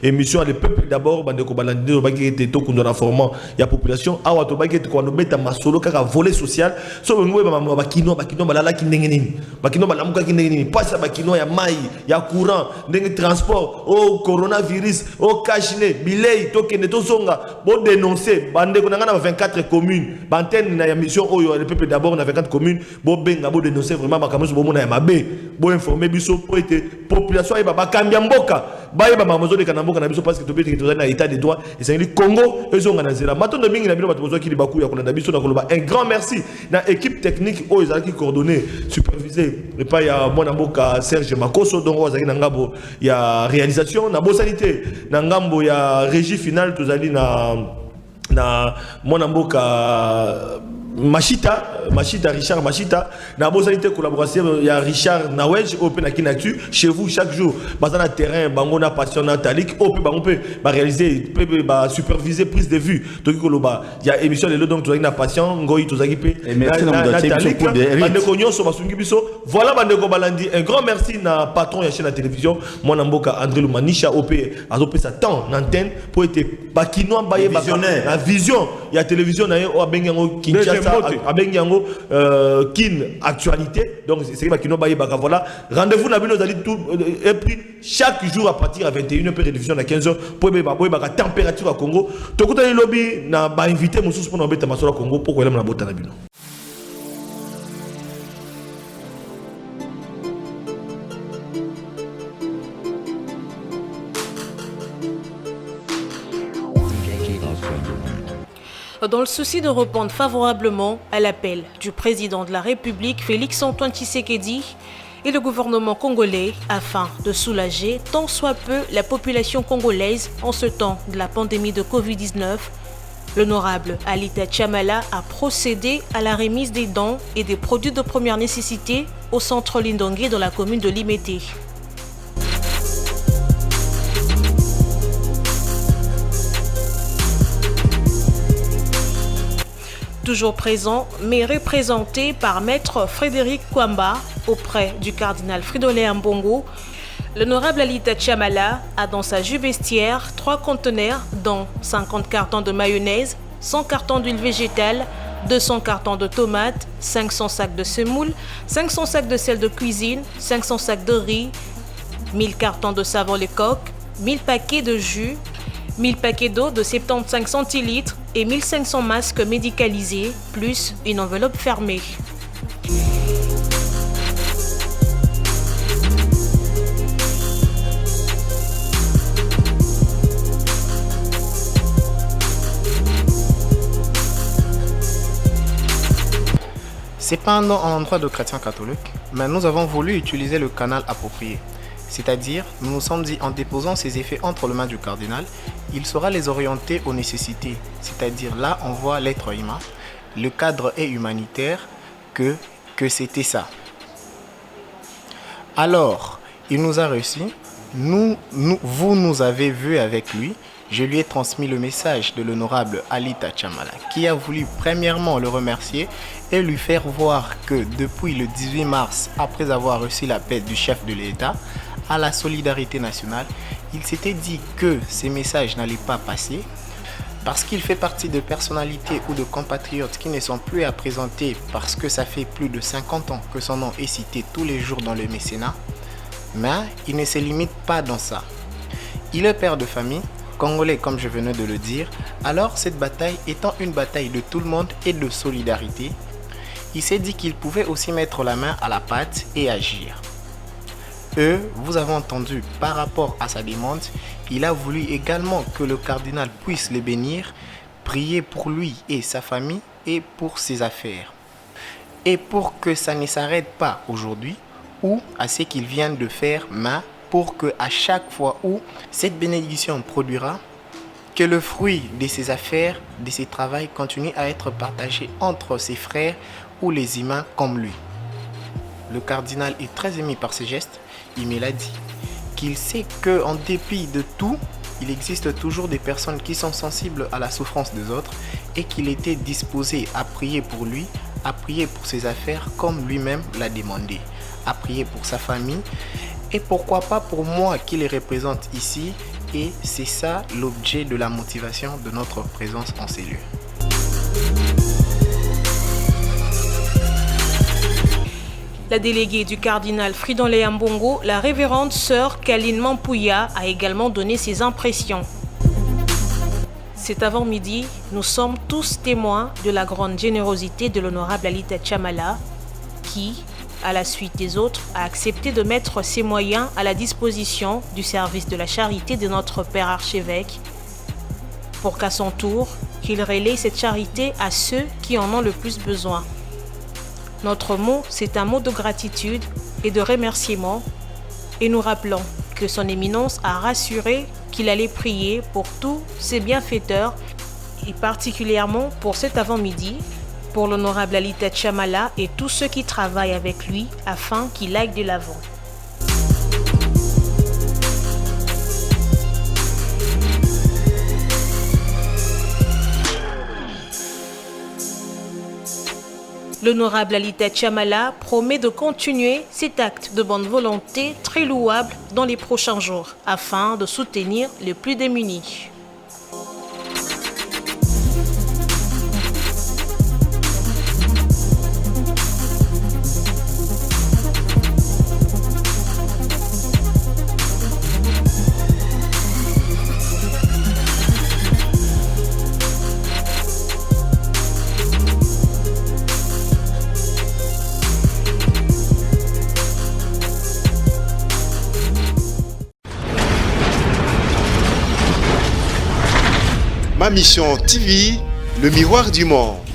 Speaker 4: émission le peuple d'abord bande ko balandi obaki était to kunda na format ya population awa to baki ko no beta masolo kaka volet social so ngwe ba bakino balala ki ndenge nini bakino balamuka ki ndenge nini passe bakino ya mai ya courant ndenge transport au coronavirus au cachine bilei to kende to zonga bo dénoncer bande ko ngana 24 communes bantenne na ya mission oyo le peuple d'abord na 24 communes bo benga bo dénoncer vraiment makamuso bo mona ya mabe bo informer biso po ete population ay ba kambia mboka ba yeba mamozo de kanamboka na biso parce que to beti to na état de droit et c'est le Congo ezonga na zela matondo mingi na bino bato bozo ki libaku ya kolanda biso na koloba un grand merci na équipe technique oyo ezalaki coordonné supervisé et pas ya mwana mboka Serge Makoso donc ozaki na ngambo ya réalisation na bosalité na ngambo ya régie finale tozali na mwana mboka Richard Machita, na bozalité collaboration, il y a Richard Nawej, Open Akinatu, chez vous chaque jour, basé dans terrain, bango na passion na talik, on peut réaliser, superviser prise de vue. Donc il y a émission de donc tu as une passion, ngoi tu as gipé. Voilà bandeko balandi, un grand merci na patron ya chaîne de télévision, mon amboka André Lumanisha OP a opé sa temps l'antenne pour être bakino baye la vision, il y a télévision na yo abengango Kinshasa abengango kin actualité, donc c'est bakino baye baka voilà. Rendez-vous na bino dali tout et puis chaque jour à partir à 21h pour télévision na 15h pour baka température à Congo. Tokuta ni lobby na ba invité mususu pour na beta masola Congo pour kwela na bota na bino.
Speaker 9: Dans le souci de répondre favorablement à l'appel du président de la République, Félix-Antoine Tshisekedi, et le gouvernement congolais afin de soulager tant soit peu la population congolaise en ce temps de la pandémie de Covid-19, l'honorable Alita Chamala a procédé à la remise des dons et des produits de première nécessité au centre Lindongue dans la commune de Limete. Toujours présent, mais représenté par Maître Frédéric Kwamba auprès du cardinal Fridolin Ambongo, l'honorable Alita Chamala a dans sa jupe vestiaire 3 conteneurs dont 50 cartons de mayonnaise, 100 cartons d'huile végétale, 200 cartons de tomates, 500 sacs de semoule, 500 sacs de sel de cuisine, 500 sacs de riz, 1000 cartons de savon Lecoq, 1000 paquets de jus, 1000 paquets d'eau de 75 centilitres et 1500 masques médicalisés, plus une enveloppe fermée.
Speaker 10: C'est pas un endroit de chrétiens catholiques, mais nous avons voulu utiliser le canal approprié. C'est-à-dire, nous nous sommes dit en déposant ces effets entre les mains du cardinal, il saura les orienter aux nécessités. C'est-à-dire, là, on voit l'être humain. Le cadre est humanitaire, que c'était ça. Alors, il nous a reçus. Vous nous avez vus avec lui. Je lui ai transmis le message de l'honorable Alita Chamala, qui a voulu premièrement le remercier et lui faire voir que depuis le 18 mars, après avoir reçu l'appel du chef de l'État à la solidarité nationale, il s'était dit que ces messages n'allaient pas passer parce qu'il fait partie de personnalités ou de compatriotes qui ne sont plus à présenter parce que ça fait plus de 50 ans que son nom est cité tous les jours dans le mécénat. Mais il ne se limite pas dans ça. Il est père de famille, congolais comme je venais de le dire, alors cette bataille étant une bataille de tout le monde et de solidarité, il s'est dit qu'il pouvait aussi mettre la main à la pâte et agir. Vous avez entendu par rapport à sa demande, il a voulu également que le cardinal puisse le bénir, prier pour lui et sa famille et pour ses affaires. Et pour que ça ne s'arrête pas aujourd'hui ou à ce qu'il vient de faire, mais pour que à chaque fois où cette bénédiction produira, que le fruit de ses affaires, de ses travaux continue à être partagé entre ses frères ou les humains comme lui. Le cardinal est très ému par ces gestes. Il me l'a dit, qu'il sait qu'en dépit de tout, il existe toujours des personnes qui sont sensibles à la souffrance des autres et qu'il était disposé à prier pour lui, à prier pour ses affaires comme lui-même l'a demandé, à prier pour sa famille et pourquoi pas pour moi qui les représente ici. Et c'est ça l'objet de la motivation de notre présence en ces lieux.
Speaker 9: La déléguée du cardinal Fridolin Ambongo, la révérende sœur Kaline Mampouya, a également donné ses impressions. Cet avant-midi, nous sommes tous témoins de la grande générosité de l'honorable Alita Chamala, qui, à la suite des autres, a accepté de mettre ses moyens à la disposition du service de la charité de notre Père archevêque, pour qu'à son tour, qu'il relaie cette charité à ceux qui en ont le plus besoin. Notre mot, c'est un mot de gratitude et de remerciement, et nous rappelons que son éminence a rassuré qu'il allait prier pour tous ses bienfaiteurs, et particulièrement pour cet avant-midi, pour l'honorable Alita Chamala et tous ceux qui travaillent avec lui afin qu'il aille de l'avant. L'honorable Alita Chamala promet de continuer cet acte de bonne volonté très louable dans les prochains jours afin de soutenir les plus démunis.
Speaker 1: Ma mission TV, le miroir du monde.